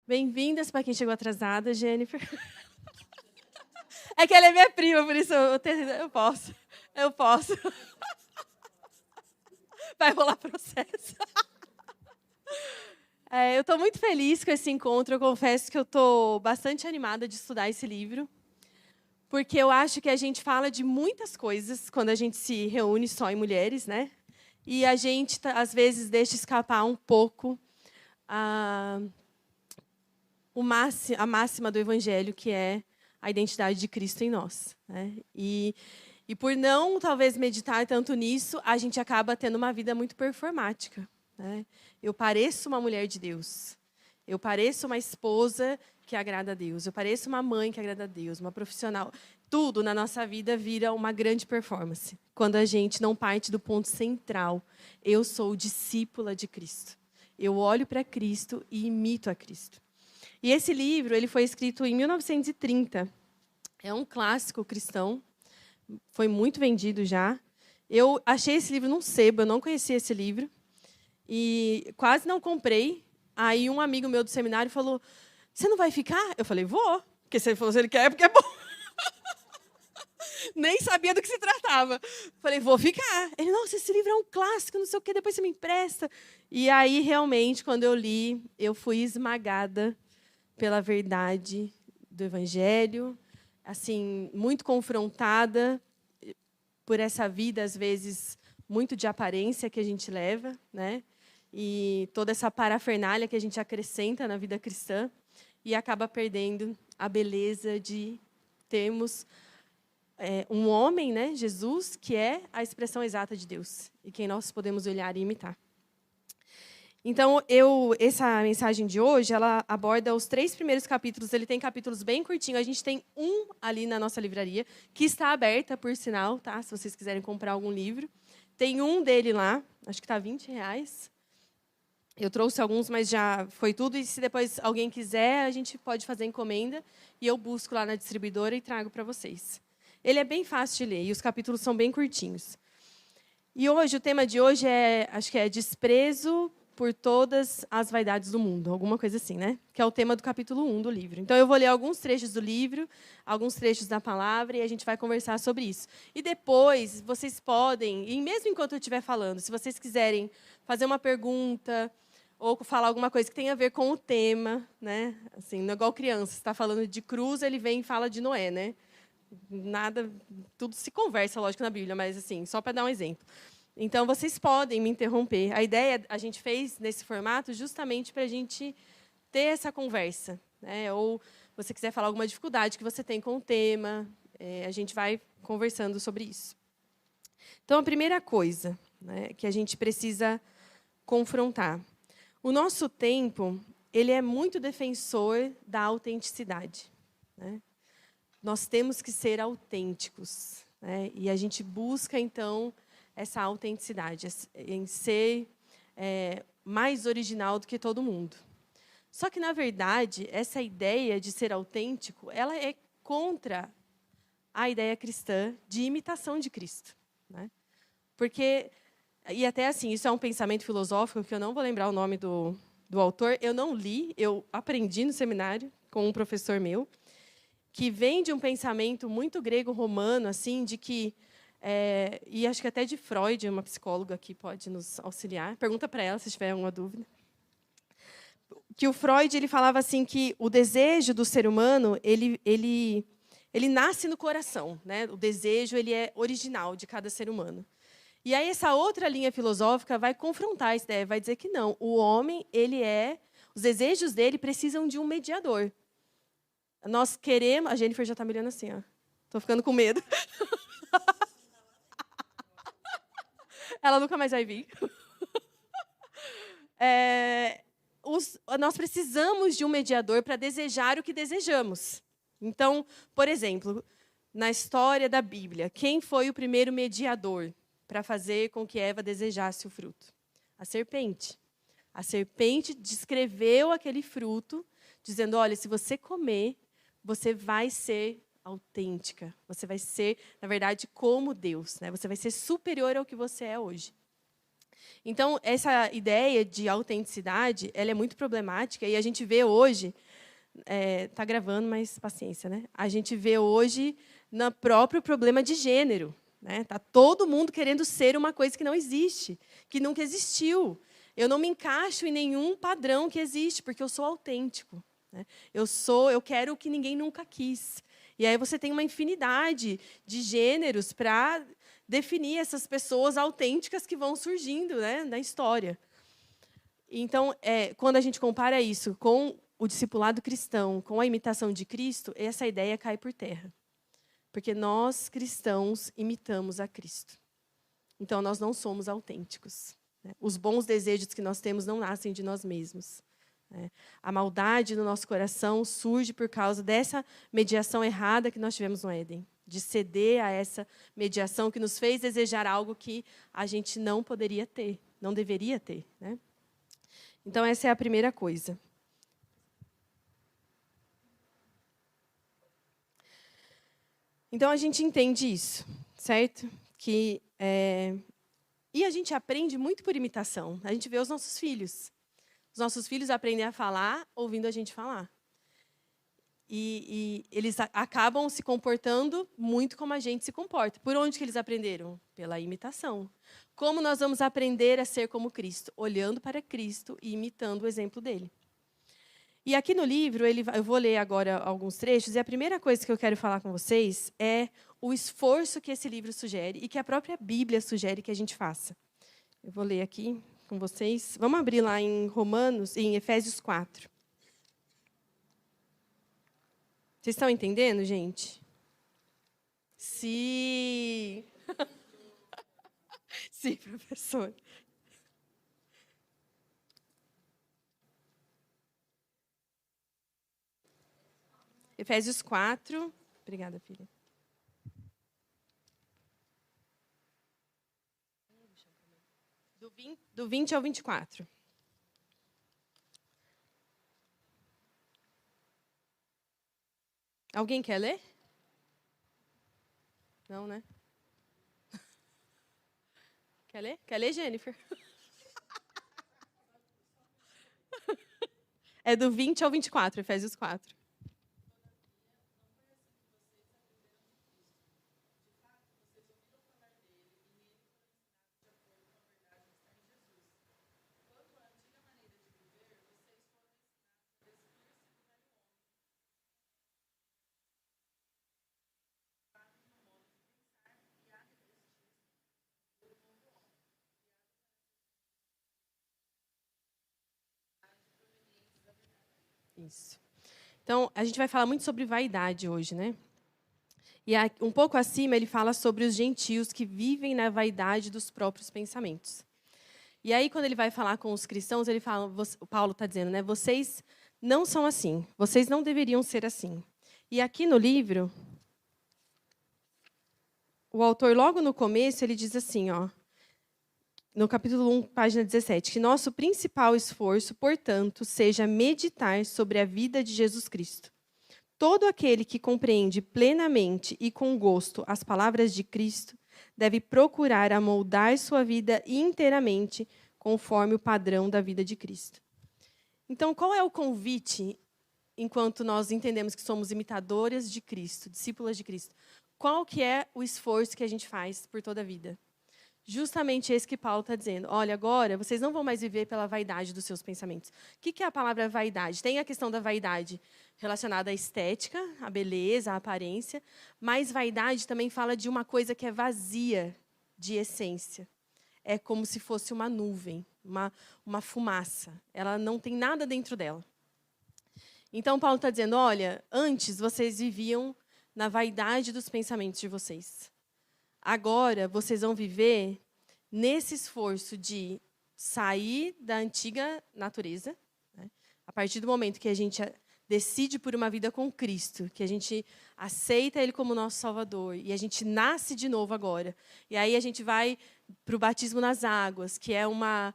Bem-vindas para quem chegou atrasada, Jennifer. É que ela é minha prima, por isso eu posso. Eu posso. Vai rolar processo. Eu estou muito feliz com esse encontro. Eu confesso que eu estou bastante animada de estudar esse livro, porque eu acho que a gente fala de muitas coisas quando a gente se reúne só em mulheres, né? E a gente, às vezes, deixa escapar um pouco a máxima do Evangelho, que é a identidade de Cristo em nós, né? E por não, talvez, meditar tanto nisso, a gente acaba tendo uma vida muito performática, né? Eu pareço uma mulher de Deus. Eu pareço uma esposa que agrada a Deus. Eu pareço uma mãe que agrada a Deus, uma profissional. Tudo na nossa vida vira uma grande performance, quando a gente não parte do ponto central. Eu sou discípula de Cristo. Eu olho para Cristo e imito a Cristo. E esse livro ele foi escrito em 1930. É um clássico cristão. Foi muito vendido já. Eu achei esse livro num sebo, eu não conhecia esse livro. E quase não comprei. Aí um amigo meu do seminário falou, você não vai ficar? Eu falei, vou. Porque se ele falou, se ele quer, é porque é bom. Nem sabia do que se tratava. Falei, vou ficar. Ele, nossa, esse livro é um clássico, não sei o quê, depois você me empresta. E aí, realmente, quando eu li, eu fui esmagada pela verdade do Evangelho, assim, muito confrontada por essa vida, às vezes, muito de aparência que a gente leva, né? E toda essa parafernália que a gente acrescenta na vida cristã e acaba perdendo a beleza de termos um homem, né, Jesus, que é a expressão exata de Deus e quem nós podemos olhar e imitar. Então, essa mensagem de hoje, ela aborda os 3 primeiros capítulos. Ele tem capítulos bem curtinhos. A gente tem um ali na nossa livraria, que está aberta, por sinal, tá? Se vocês quiserem comprar algum livro. Tem um dele lá, acho que está R$20. Eu trouxe alguns, mas já foi tudo. E se depois alguém quiser, a gente pode fazer encomenda. E eu busco lá na distribuidora e trago para vocês. Ele é bem fácil de ler e os capítulos são bem curtinhos. E hoje, o tema de hoje acho que é desprezo por todas as vaidades do mundo, alguma coisa assim, né? Que é o tema do capítulo 1 do livro. Então, eu vou ler alguns trechos do livro, alguns trechos da palavra, e a gente vai conversar sobre isso. E depois, vocês podem, e mesmo enquanto eu estiver falando, se vocês quiserem fazer uma pergunta ou falar alguma coisa que tenha a ver com o tema, né? Assim, não é igual criança, você está falando de cruz, ele vem e fala de Noé, né? Nada, tudo se conversa, lógico, na Bíblia, mas assim, só para dar um exemplo. Então, vocês podem me interromper. A ideia a gente fez nesse formato justamente para a gente ter essa conversa, né? Ou você quiser falar alguma dificuldade que você tem com o tema, a gente vai conversando sobre isso. Então, a primeira coisa, né, que a gente precisa confrontar. O nosso tempo, ele é muito defensor da autenticidade, né? Nós temos que ser autênticos, né? E a gente busca, então, essa autenticidade, em ser mais original do que todo mundo. Só que, na verdade, essa ideia de ser autêntico, ela é contra a ideia cristã de imitação de Cristo, né? Porque, e até assim, isso é um pensamento filosófico, que eu não vou lembrar o nome do autor, eu não li, eu aprendi no seminário com um professor meu, que vem de um pensamento muito grego-romano, assim, de que e acho que até de Freud, uma psicóloga que pode nos auxiliar. Pergunta para ela se tiver alguma dúvida. Que o Freud ele falava assim que o desejo do ser humano ele nasce no coração, né? O desejo ele é original de cada ser humano. E aí essa outra linha filosófica vai confrontar essa ideia, vai dizer que não, o homem os desejos dele precisam de um mediador. Nós queremos, a Jennifer já está me olhando assim, ó. Tô ficando com medo. Ela nunca mais vai vir. Nós precisamos de um mediador para desejar o que desejamos. Então, por exemplo, na história da Bíblia, quem foi o primeiro mediador para fazer com que Eva desejasse o fruto? A serpente. A serpente descreveu aquele fruto, dizendo, olha, se você comer, você vai ser autêntica. Você vai ser, na verdade, como Deus, né? Você vai ser superior ao que você é hoje. Então, essa ideia de autenticidade, ela é muito problemática e a gente vê hoje, tá gravando, mas paciência, né? A gente vê hoje no próprio problema de gênero, né? Tá todo mundo querendo ser uma coisa que não existe, que nunca existiu. Eu não me encaixo em nenhum padrão que existe, porque eu sou autêntico, né? Eu quero o que ninguém nunca quis. E aí você tem uma infinidade de gêneros para definir essas pessoas autênticas que vão surgindo, né, na história. Então, quando a gente compara isso com o discipulado cristão, com a imitação de Cristo, essa ideia cai por terra. Porque nós, cristãos, imitamos a Cristo. Então, nós não somos autênticos, né? Os bons desejos que nós temos não nascem de nós mesmos, né? A maldade no nosso coração surge por causa dessa mediação errada que nós tivemos no Éden, de ceder a essa mediação que nos fez desejar algo que a gente não poderia ter, não deveria ter, né? Então, essa é a primeira coisa. Então, a gente entende isso, certo? E a gente aprende muito por imitação. A gente vê os nossos filhos. Os nossos filhos aprendem a falar ouvindo a gente falar. E eles acabam se comportando muito como a gente se comporta. Por onde que eles aprenderam? Pela imitação. Como nós vamos aprender a ser como Cristo? Olhando para Cristo e imitando o exemplo dele. E aqui no livro, eu vou ler agora alguns trechos, e a primeira coisa que eu quero falar com vocês é o esforço que esse livro sugere e que a própria Bíblia sugere que a gente faça. Eu vou ler aqui com vocês. Vamos abrir lá em Efésios 4. Vocês estão entendendo, gente? Sim. Sim, professor. Efésios 4. Obrigada, filha. Do 20 ao 24. Alguém quer ler? Não, né? Quer ler? Quer ler, Jennifer? É do 20 ao 24, Efésios 4. Isso. Então, a gente vai falar muito sobre vaidade hoje, né? E um pouco acima ele fala sobre os gentios que vivem na vaidade dos próprios pensamentos. E aí, quando ele vai falar com os cristãos, ele fala, o Paulo está dizendo, né? Vocês não são assim, vocês não deveriam ser assim. E aqui no livro, o autor, logo no começo, ele diz assim, ó, no capítulo 1, página 17, que nosso principal esforço, portanto, seja meditar sobre a vida de Jesus Cristo. Todo aquele que compreende plenamente e com gosto as palavras de Cristo deve procurar amoldar sua vida inteiramente conforme o padrão da vida de Cristo. Então, qual é o convite enquanto nós entendemos que somos imitadoras de Cristo, discípulas de Cristo? Qual que é o esforço que a gente faz por toda a vida? Justamente esse que Paulo está dizendo. Olha, agora vocês não vão mais viver pela vaidade dos seus pensamentos. O que é a palavra vaidade? Tem a questão da vaidade relacionada à estética, à beleza, à aparência, mas vaidade também fala de uma coisa que é vazia de essência. É como se fosse uma nuvem, uma fumaça. Ela não tem nada dentro dela. Então, Paulo está dizendo, olha, antes vocês viviam na vaidade dos pensamentos de vocês. Agora, vocês vão viver nesse esforço de sair da antiga natureza, né? A partir do momento que a gente decide por uma vida com Cristo, que a gente aceita Ele como nosso Salvador, e a gente nasce de novo agora. E aí a gente vai para o batismo nas águas, que é uma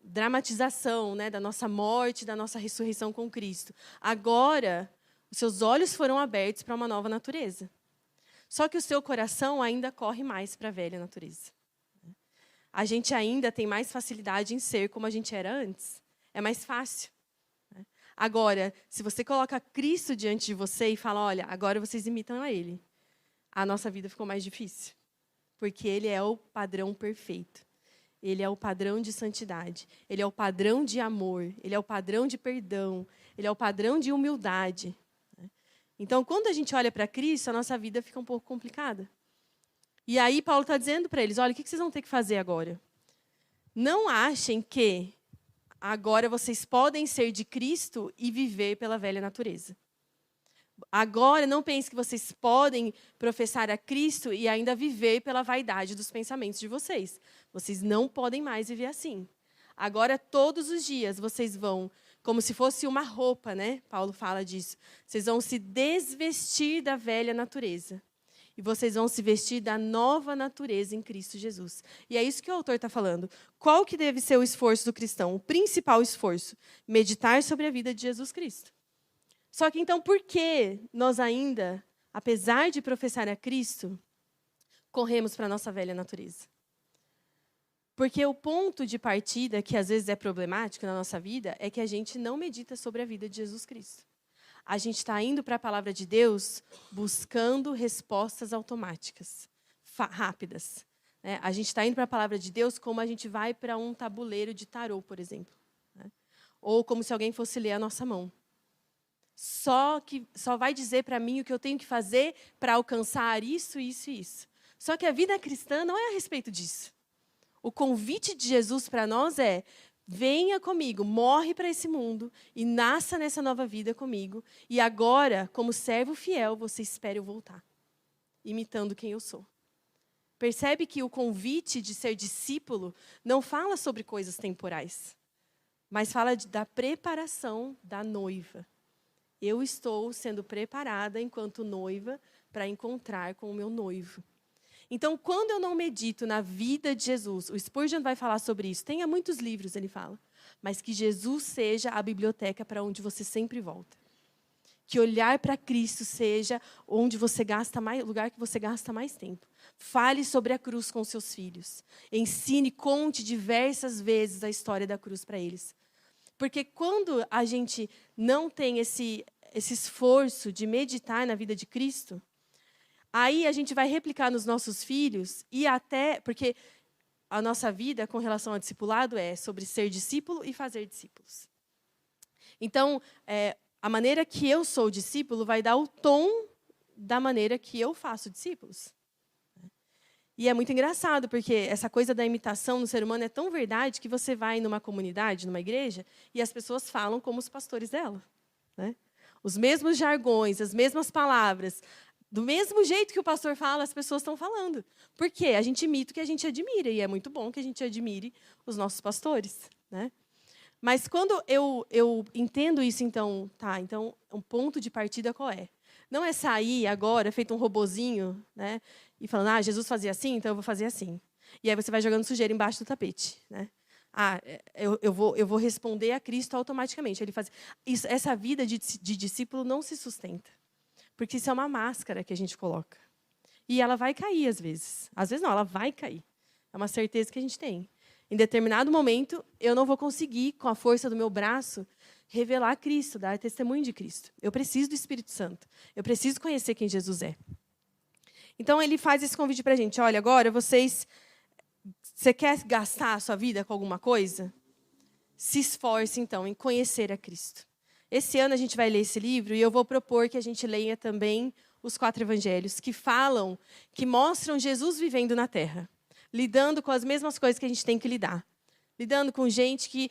dramatização, né, da nossa morte, da nossa ressurreição com Cristo. Agora, os seus olhos foram abertos para uma nova natureza. Só que o seu coração ainda corre mais para a velha natureza. a gente ainda tem mais facilidade em ser como a gente era antes. É mais fácil. Agora, se você coloca Cristo diante de você e fala, olha, agora vocês imitam a Ele, a nossa vida ficou mais difícil. Porque Ele é o padrão perfeito. Ele é o padrão de santidade. Ele é o padrão de amor. Ele é o padrão de perdão. Ele é o padrão de humildade. Então, quando a gente olha para Cristo, a nossa vida fica um pouco complicada. E aí, Paulo está dizendo para eles, olha, o que vocês vão ter que fazer agora? Não achem que agora vocês podem ser de Cristo e viver pela velha natureza. Agora, não pense que vocês podem professar a Cristo e ainda viver pela vaidade dos pensamentos de vocês. Vocês não podem mais viver assim. Agora, todos os dias, vocês vão, como se fosse uma roupa, né? Paulo fala disso. Vocês vão se desvestir da velha natureza. E vocês vão se vestir da nova natureza em Cristo Jesus. E é isso que o autor está falando. Qual que deve ser o esforço do cristão? O principal esforço? Meditar sobre a vida de Jesus Cristo. Só que, então, por que nós ainda, apesar de professar a Cristo, corremos para a nossa velha natureza? Porque o ponto de partida, que às vezes é problemático na nossa vida, é que a gente não medita sobre a vida de Jesus Cristo. A gente está indo para a palavra de Deus buscando respostas automáticas, rápidas. Né? A gente está indo para a palavra de Deus como a gente vai para um tabuleiro de tarô, por exemplo. Né? Ou como se alguém fosse ler a nossa mão. Só vai dizer para mim o que eu tenho que fazer para alcançar isso, isso e isso. Só que a vida cristã não é a respeito disso. O convite de Jesus para nós é: venha comigo, morre para esse mundo e nasça nessa nova vida comigo. E agora, como servo fiel, você espere eu voltar, imitando quem eu sou. Percebe que o convite de ser discípulo não fala sobre coisas temporais, mas fala da preparação da noiva. Eu estou sendo preparada enquanto noiva para encontrar com o meu noivo. Então, quando eu não medito na vida de Jesus, o Spurgeon vai falar sobre isso. Tem muitos livros, ele fala. Mas que Jesus seja a biblioteca para onde você sempre volta. Que olhar para Cristo seja onde você gasta mais, lugar que você gasta mais tempo. Fale sobre a cruz com seus filhos. Ensine, conte diversas vezes a história da cruz para eles. Porque quando a gente não tem esse esforço de meditar na vida de Cristo, aí a gente vai replicar nos nossos filhos e até... Porque a nossa vida com relação ao discipulado é sobre ser discípulo e fazer discípulos. Então, a maneira que eu sou discípulo vai dar o tom da maneira que eu faço discípulos. E é muito engraçado, porque essa coisa da imitação no ser humano é tão verdade que você vai numa comunidade, numa igreja, e as pessoas falam como os pastores dela. Né? Os mesmos jargões, as mesmas palavras, do mesmo jeito que o pastor fala, as pessoas estão falando. Por quê? A gente imita o que a gente admira, e é muito bom que a gente admire os nossos pastores. Né? Mas quando eu entendo isso, então, um ponto de partida qual é? Não é sair agora, feito um robozinho, né, e falando, Jesus fazia assim, então eu vou fazer assim. E aí você vai jogando sujeira embaixo do tapete. Né? Eu vou responder a Cristo automaticamente. Ele faz isso, essa vida de discípulo não se sustenta. Porque isso é uma máscara que a gente coloca. E ela vai cair às vezes. Às vezes não, ela vai cair. É uma certeza que a gente tem. Em determinado momento, eu não vou conseguir, com a força do meu braço, revelar Cristo, dar testemunho de Cristo. Eu preciso do Espírito Santo. Eu preciso conhecer quem Jesus é. Então, ele faz esse convite para a gente. Olha, agora, você quer gastar a sua vida com alguma coisa? Se esforce, então, em conhecer a Cristo. Esse ano a gente vai ler esse livro e eu vou propor que a gente leia também os 4 evangelhos que mostram Jesus vivendo na Terra, lidando com as mesmas coisas que a gente tem que lidar. Lidando com gente que,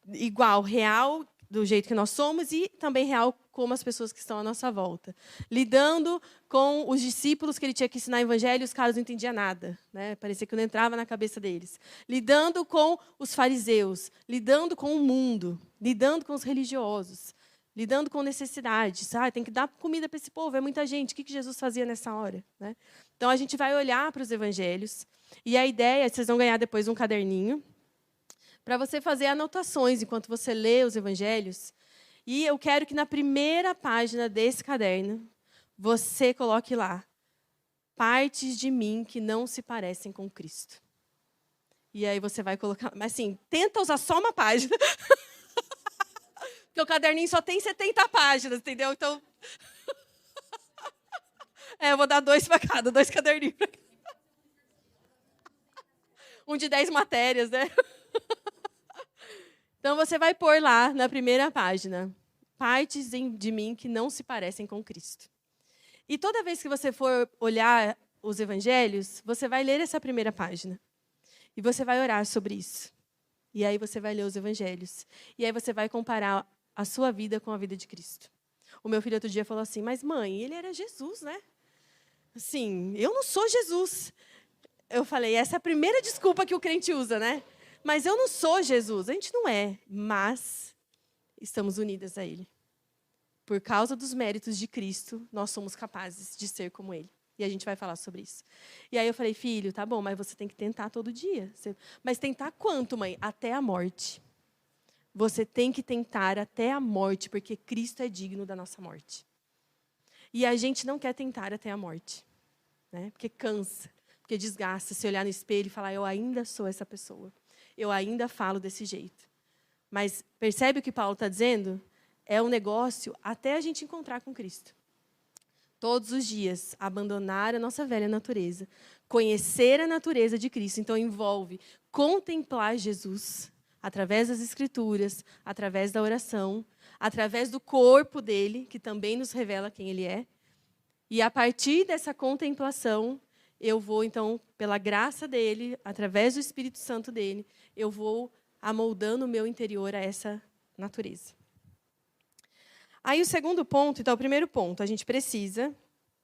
igual, real, do jeito que nós somos, e também real como as pessoas que estão à nossa volta. Lidando com os discípulos que ele tinha que ensinar o evangelho e os caras não entendiam nada. Né? Parecia que não entrava na cabeça deles. Lidando com os fariseus, lidando com o mundo, lidando com os religiosos, lidando com necessidades. Tem que dar comida para esse povo, é muita gente. O que Jesus fazia nessa hora? Né? Então, a gente vai olhar para os evangelhos, e a ideia, vocês vão ganhar depois um caderninho, para você fazer anotações enquanto você lê os evangelhos. E eu quero que na primeira página desse caderno, você coloque lá, partes de mim que não se parecem com Cristo. E aí você vai colocar... Mas assim, tenta usar só uma página. Porque o caderninho só tem 70 páginas, entendeu? Então... eu vou dar 2 para cada, 2 caderninhos para cada. Um de 10 matérias, né? Então, você vai pôr lá, na primeira página, partes de mim que não se parecem com Cristo. E toda vez que você for olhar os evangelhos, você vai ler essa primeira página. E você vai orar sobre isso. E aí você vai ler os evangelhos. E aí você vai comparar a sua vida com a vida de Cristo. O meu filho outro dia falou assim, mas mãe, ele era Jesus, né? Assim, eu não sou Jesus. Eu falei, essa é a primeira desculpa que o crente usa, né? Mas eu não sou Jesus. A gente não é, mas estamos unidas a Ele. Por causa dos méritos de Cristo, nós somos capazes de ser como Ele. E a gente vai falar sobre isso. E aí eu falei, filho, tá bom, mas você tem que tentar todo dia. Mas tentar quanto, mãe? Até a morte. Você tem que tentar até a morte, porque Cristo é digno da nossa morte. E a gente não quer tentar até a morte, né? Porque cansa, porque desgasta se olhar no espelho e falar, eu ainda sou essa pessoa. Eu ainda falo desse jeito. Mas percebe o que Paulo está dizendo? É um negócio até a gente encontrar com Cristo. Todos os dias, abandonar a nossa velha natureza, conhecer a natureza de Cristo. Então, envolve contemplar Jesus através das Escrituras, através da oração, através do corpo dele, que também nos revela quem ele é. E a partir dessa contemplação, eu vou, então, pela graça dele, através do Espírito Santo dele, eu vou amoldando o meu interior a essa natureza. Aí o segundo ponto, então o primeiro ponto, a gente precisa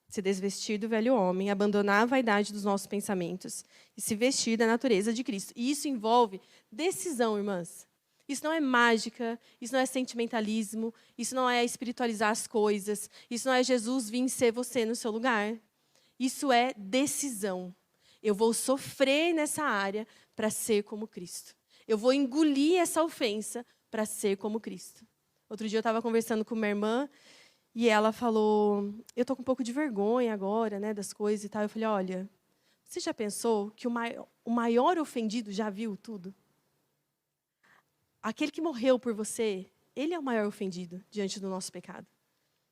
se desvestir do velho homem, abandonar a vaidade dos nossos pensamentos e se vestir da natureza de Cristo. E isso envolve decisão, irmãs. Isso não é mágica, isso não é sentimentalismo, isso não é espiritualizar as coisas, isso não é Jesus vir ser você no seu lugar. Isso é decisão. Eu vou sofrer nessa área para ser como Cristo. Eu vou engolir essa ofensa para ser como Cristo. Outro dia eu estava conversando com minha irmã e ela falou, eu estou com um pouco de vergonha agora, né, das coisas e tal. Eu falei, olha, você já pensou que o maior ofendido já viu tudo? Aquele que morreu por você, ele é o maior ofendido diante do nosso pecado.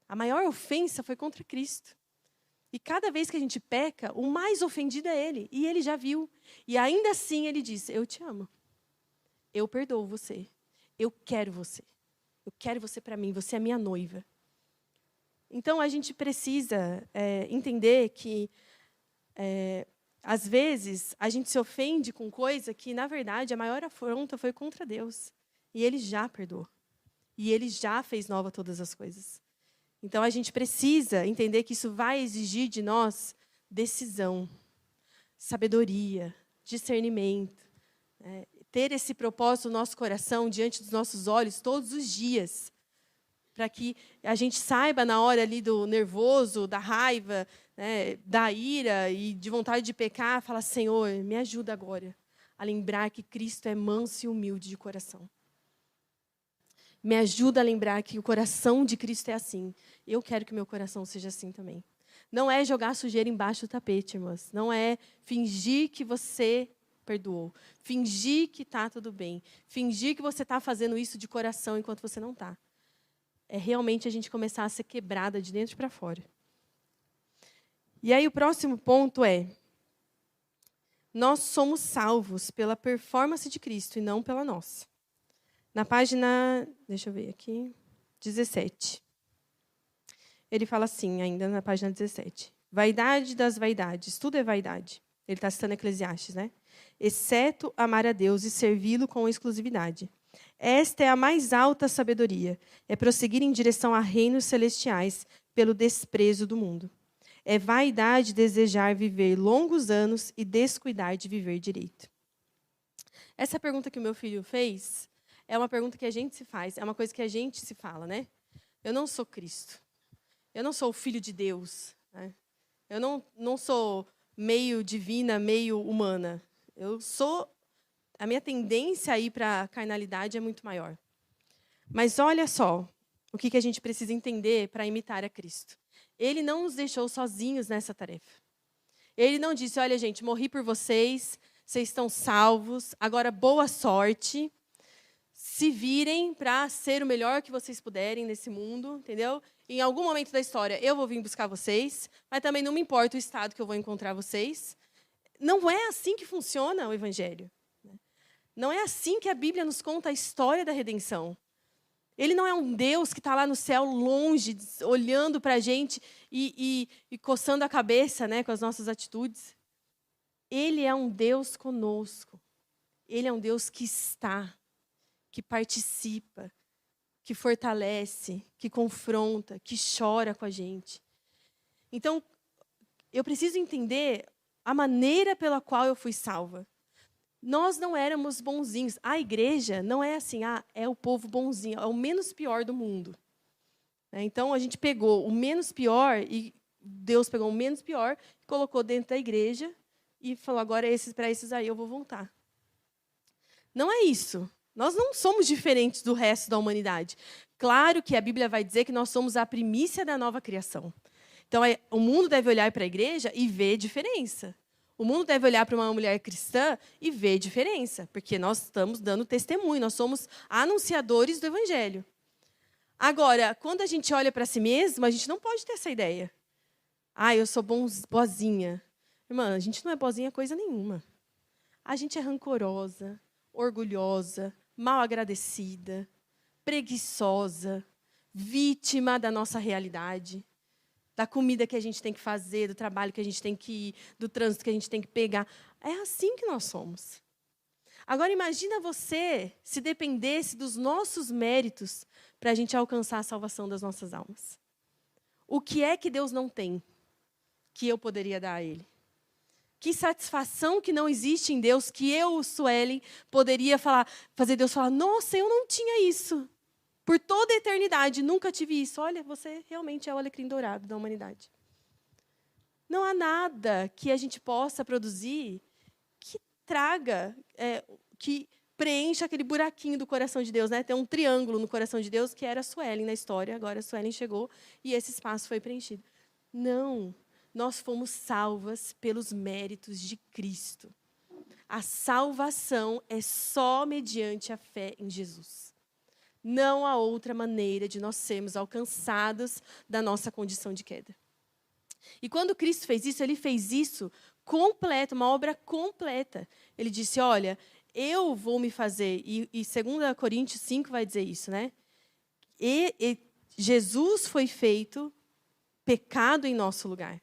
A maior ofensa foi contra Cristo. E cada vez que a gente peca, o mais ofendido é ele. E ele já viu. E ainda assim ele diz, eu te amo. Eu perdoo você. Eu quero você. Eu quero você para mim. Você é minha noiva. Então, a gente precisa entender que, às vezes, a gente se ofende com coisa que, na verdade, a maior afronta foi contra Deus. E ele já perdoou. E ele já fez nova todas as coisas. Então, a gente precisa entender que isso vai exigir de nós decisão, sabedoria, discernimento. Ter esse propósito no nosso coração, diante dos nossos olhos, todos os dias. Para que a gente saiba, na hora ali do nervoso, da raiva, né, da ira e de vontade de pecar, falar, Senhor, me ajuda agora a lembrar que Cristo é manso e humilde de coração. Me ajuda a lembrar que o coração de Cristo é assim. Eu quero que o meu coração seja assim também. Não é jogar sujeira embaixo do tapete, irmãs. Não é fingir que você perdoou. Fingir que está tudo bem. Fingir que você está fazendo isso de coração enquanto você não está. É realmente a gente começar a ser quebrada de dentro para fora. E aí o próximo ponto é, nós somos salvos pela performance de Cristo e não pela nossa. Na página, deixa eu ver aqui, 17. Ele fala assim, ainda na página 17. Vaidade das vaidades, tudo é vaidade. Ele está citando Eclesiastes, né? Exceto amar a Deus e servi-lo com exclusividade. Esta é a mais alta sabedoria. É prosseguir em direção a reinos celestiais pelo desprezo do mundo. É vaidade desejar viver longos anos e descuidar de viver direito. Essa pergunta que o meu filho fez é uma pergunta que a gente se faz, é uma coisa que a gente se fala, né? Eu não sou Cristo. Eu não sou o Filho de Deus. Né? Eu não sou meio divina, meio humana. Eu sou... A minha tendência a ir para a carnalidade é muito maior. Mas olha só o que a gente precisa entender para imitar a Cristo. Ele não nos deixou sozinhos nessa tarefa. Ele não disse, olha, gente, morri por vocês, vocês estão salvos, agora boa sorte. Se virem para ser o melhor que vocês puderem nesse mundo, entendeu? Em algum momento da história eu vou vir buscar vocês, mas também não me importa o estado que eu vou encontrar vocês. Não é assim que funciona o Evangelho. Não é assim que a Bíblia nos conta a história da redenção. Ele não é um Deus que está lá no céu, longe, olhando para a gente e coçando a cabeça, né, com as nossas atitudes. Ele é um Deus conosco. Ele é um Deus que está, que participa, que fortalece, que confronta, que chora com a gente. Então, eu preciso entender a maneira pela qual eu fui salva. Nós não éramos bonzinhos. A igreja não é assim, é o povo bonzinho, é o menos pior do mundo. Então, a gente pegou o menos pior, e Deus pegou o menos pior, colocou dentro da igreja e falou, agora para esses aí eu vou voltar. Não é isso. Nós não somos diferentes do resto da humanidade. Claro que a Bíblia vai dizer que nós somos a primícia da nova criação. Então, o mundo deve olhar para a igreja e ver diferença. O mundo deve olhar para uma mulher cristã e ver diferença, porque nós estamos dando testemunho, nós somos anunciadores do Evangelho. Agora, quando a gente olha para si mesmo, a gente não pode ter essa ideia. Eu sou boazinha. Irmã, a gente não é boazinha coisa nenhuma. A gente é rancorosa, orgulhosa, mal agradecida, preguiçosa, vítima da nossa realidade, da comida que a gente tem que fazer, do trabalho que a gente tem que ir, do trânsito que a gente tem que pegar. É assim que nós somos. Agora, imagina você se dependesse dos nossos méritos para a gente alcançar a salvação das nossas almas. O que é que Deus não tem que eu poderia dar a Ele? Que satisfação que não existe em Deus que eu, Suelen, poderia fazer Deus falar, nossa, eu não tinha isso. Por toda a eternidade, nunca tive isso. Olha, você realmente é o alecrim dourado da humanidade. Não há nada que a gente possa produzir que traga, que preencha aquele buraquinho do coração de Deus. Né? Tem um triângulo no coração de Deus que era a Suelen na história. Agora a Suelen chegou e esse espaço foi preenchido. Não, nós fomos salvas pelos méritos de Cristo. A salvação é só mediante a fé em Jesus. Não há outra maneira de nós sermos alcançados da nossa condição de queda. E quando Cristo fez isso, ele fez isso completo, uma obra completa. Ele disse, olha, eu vou me fazer, e 2 Coríntios 5 vai dizer isso, né? E Jesus foi feito pecado em nosso lugar.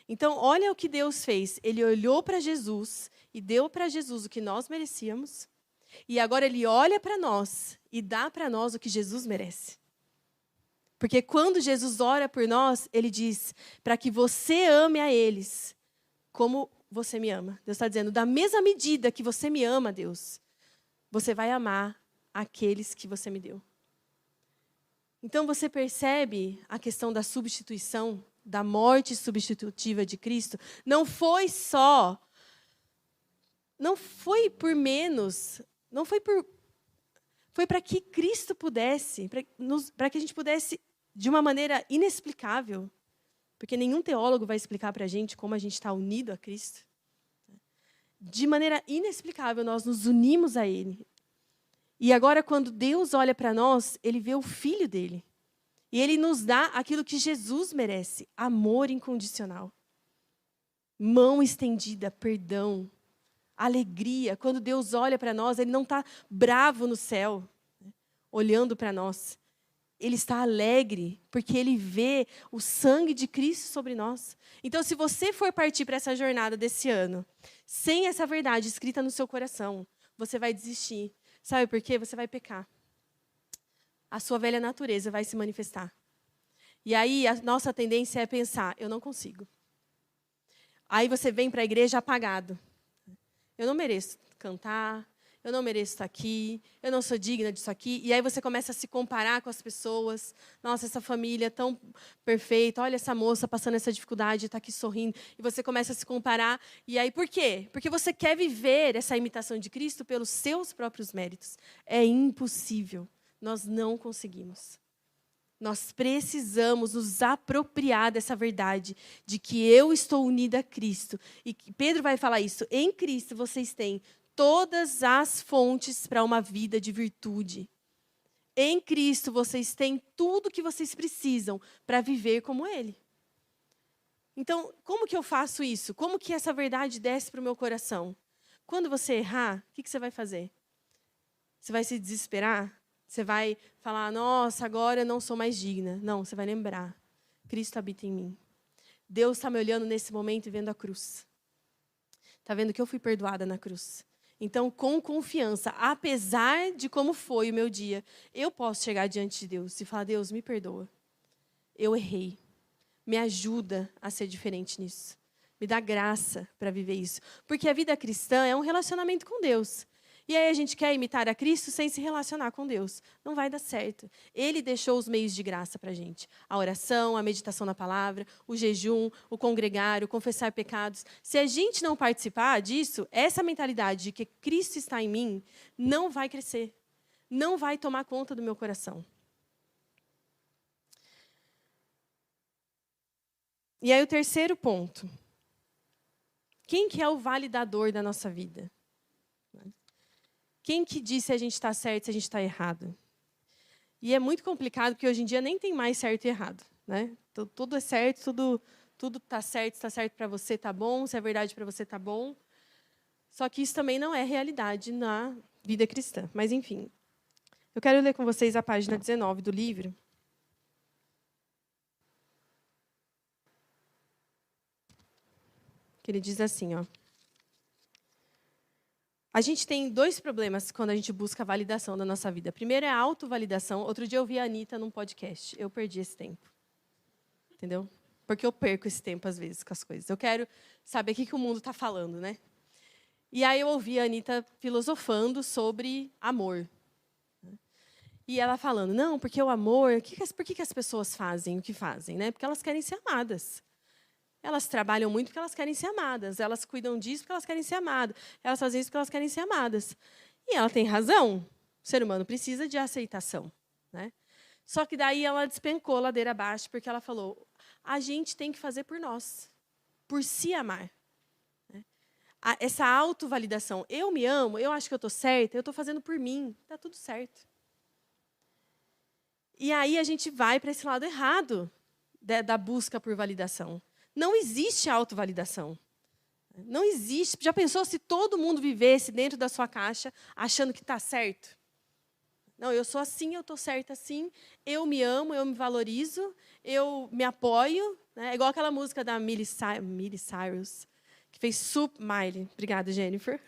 Então, olha o que Deus fez. Ele olhou para Jesus e deu para Jesus o que nós merecíamos. E agora ele olha para nós e dá para nós o que Jesus merece. Porque quando Jesus ora por nós, ele diz, para que você ame a eles como você me ama. Deus está dizendo, da mesma medida que você me ama, Deus, você vai amar aqueles que você me deu. Então você percebe a questão da substituição, da morte substitutiva de Cristo? Não foi por menos, foi para que Cristo pudesse, para que a gente pudesse, de uma maneira inexplicável, porque nenhum teólogo vai explicar para a gente como a gente está unido a Cristo. De maneira inexplicável, nós nos unimos a Ele. E agora, quando Deus olha para nós, Ele vê o Filho dEle. E Ele nos dá aquilo que Jesus merece, amor incondicional. Mão estendida, perdão, alegria. Quando Deus olha para nós, Ele não está bravo no céu, olhando para nós. Ele está alegre, porque Ele vê o sangue de Cristo sobre nós. Então, se você for partir para essa jornada desse ano, sem essa verdade escrita no seu coração, você vai desistir. Sabe por quê? Você vai pecar. A sua velha natureza vai se manifestar. E aí, a nossa tendência é pensar, eu não consigo. Aí você vem para a igreja apagado. Eu não mereço cantar, eu não mereço estar aqui, eu não sou digna disso aqui. E aí você começa a se comparar com as pessoas. Nossa, essa família é tão perfeita. Olha essa moça passando essa dificuldade, está aqui sorrindo. E você começa a se comparar. E aí, por quê? Porque você quer viver essa imitação de Cristo pelos seus próprios méritos. É impossível. Nós não conseguimos. Nós precisamos nos apropriar dessa verdade de que eu estou unida a Cristo. E Pedro vai falar isso. Em Cristo vocês têm todas as fontes para uma vida de virtude. Em Cristo vocês têm tudo que vocês precisam para viver como Ele. Então, como que eu faço isso? Como que essa verdade desce para o meu coração? Quando você errar, o que você vai fazer? Você vai se desesperar? Você vai falar, nossa, agora eu não sou mais digna. Não, você vai lembrar. Cristo habita em mim. Deus está me olhando nesse momento e vendo a cruz. Está vendo que eu fui perdoada na cruz. Então, com confiança, apesar de como foi o meu dia, eu posso chegar diante de Deus e falar, Deus, me perdoa. Eu errei. Me ajuda a ser diferente nisso. Me dá graça para viver isso. Porque a vida cristã é um relacionamento com Deus. E aí a gente quer imitar a Cristo sem se relacionar com Deus. Não vai dar certo. Ele deixou os meios de graça para a gente. A oração, a meditação na palavra, o jejum, o congregar, o confessar pecados. Se a gente não participar disso, essa mentalidade de que Cristo está em mim não vai crescer. Não vai tomar conta do meu coração. E aí o terceiro ponto. Quem que é o validador da nossa vida? Quem que diz se a gente está certo, se a gente está errado? E é muito complicado, porque hoje em dia nem tem mais certo e errado. Né? Tudo é certo, tudo está certo para você, está bom, se é verdade para você, está bom. Só que isso também não é realidade na vida cristã. Mas, enfim, eu quero ler com vocês a página 19 do livro. Que ele diz assim, ó. A gente tem dois problemas quando a gente busca a validação da nossa vida. Primeiro é a autovalidação. Outro dia eu vi a Anitta num podcast. Eu perdi esse tempo. Entendeu? Porque eu perco esse tempo, às vezes, com as coisas. Eu quero saber o que o mundo está falando, né? E aí eu ouvi a Anitta filosofando sobre amor. E ela falando, não, porque o amor... Por que as pessoas fazem o que fazem? Né? Porque elas querem ser amadas. Elas trabalham muito porque elas querem ser amadas. Elas cuidam disso porque elas querem ser amadas. Elas fazem isso porque elas querem ser amadas. E ela tem razão. O ser humano precisa de aceitação. Né? Só que daí ela despencou ladeira abaixo porque ela falou, a gente tem que fazer por nós. Por se amar. Né? Essa autovalidação. Eu me amo, eu acho que eu estou certa, eu estou fazendo por mim. Está tudo certo. E aí a gente vai para esse lado errado da busca por validação. Não existe autovalidação. Não existe. Já pensou se todo mundo vivesse dentro da sua caixa achando que está certo? Não, eu sou assim, eu estou certa assim, eu me amo, eu me valorizo, eu me apoio. Né? É igual aquela música da Miley Cyrus, que fez Super Miley. Obrigada, Jennifer.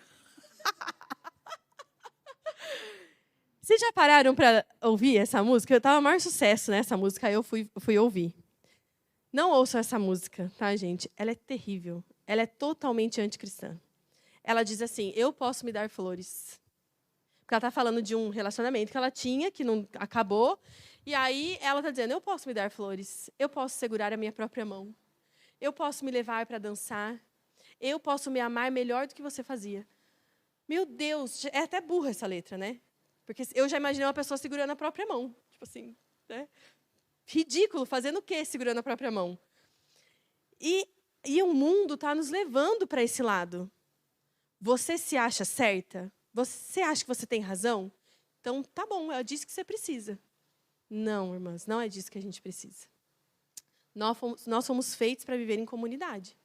Vocês já pararam para ouvir essa música? Eu estava maior sucesso nessa música, aí eu fui ouvir. Não ouçam essa música, tá, gente? Ela é terrível. Ela é totalmente anticristã. Ela diz assim, eu posso me dar flores. Porque ela está falando de um relacionamento que ela tinha, que não acabou. E aí ela está dizendo, eu posso me dar flores. Eu posso segurar a minha própria mão. Eu posso me levar para dançar. Eu posso me amar melhor do que você fazia. Meu Deus, é até burra essa letra, né? Porque eu já imaginei uma pessoa segurando a própria mão. Tipo assim, né? Ridículo, fazendo o quê segurando a própria mão? E o mundo está nos levando para esse lado. Você se acha certa? Você acha que você tem razão? Então, tá bom, é disso que você precisa. Não, irmãs, não é disso que a gente precisa. Nós somos feitos para viver em comunidade,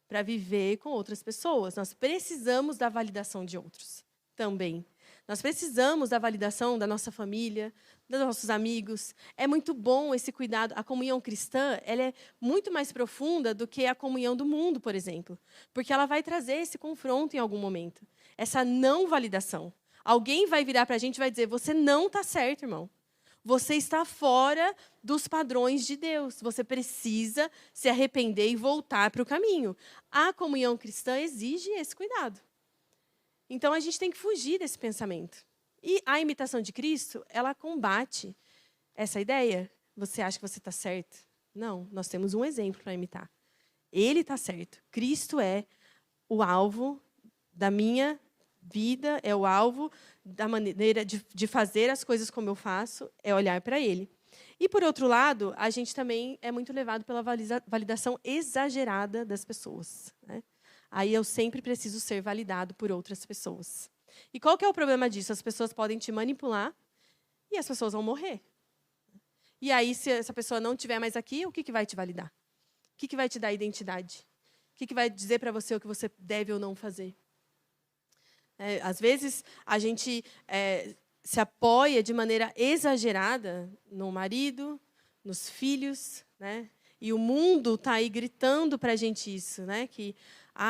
para viver com outras pessoas. Nós precisamos da validação de outros também. Nós precisamos da validação da nossa família, dos nossos amigos. É muito bom esse cuidado. A comunhão cristã, ela é muito mais profunda do que a comunhão do mundo, por exemplo. Porque ela vai trazer esse confronto em algum momento. Essa não validação. Alguém vai virar para a gente e vai dizer, você não está certo, irmão. Você está fora dos padrões de Deus. Você precisa se arrepender e voltar para o caminho. A comunhão cristã exige esse cuidado. Então, a gente tem que fugir desse pensamento. E a imitação de Cristo, ela combate essa ideia. Você acha que você está certo? Não, nós temos um exemplo para imitar. Ele está certo. Cristo é o alvo da minha vida, é o alvo da maneira de fazer as coisas como eu faço, é olhar para Ele. E, por outro lado, a gente também é muito levado pela validação exagerada das pessoas, né? Aí eu sempre preciso ser validado por outras pessoas. E qual que é o problema disso? As pessoas podem te manipular e as pessoas vão morrer. E aí, se essa pessoa não estiver mais aqui, o que vai te validar? O que vai te dar identidade? O que vai dizer para você o que você deve ou não fazer? Às vezes, a gente se apoia de maneira exagerada no marido, nos filhos, né? E o mundo está aí gritando para a gente isso, né? Que,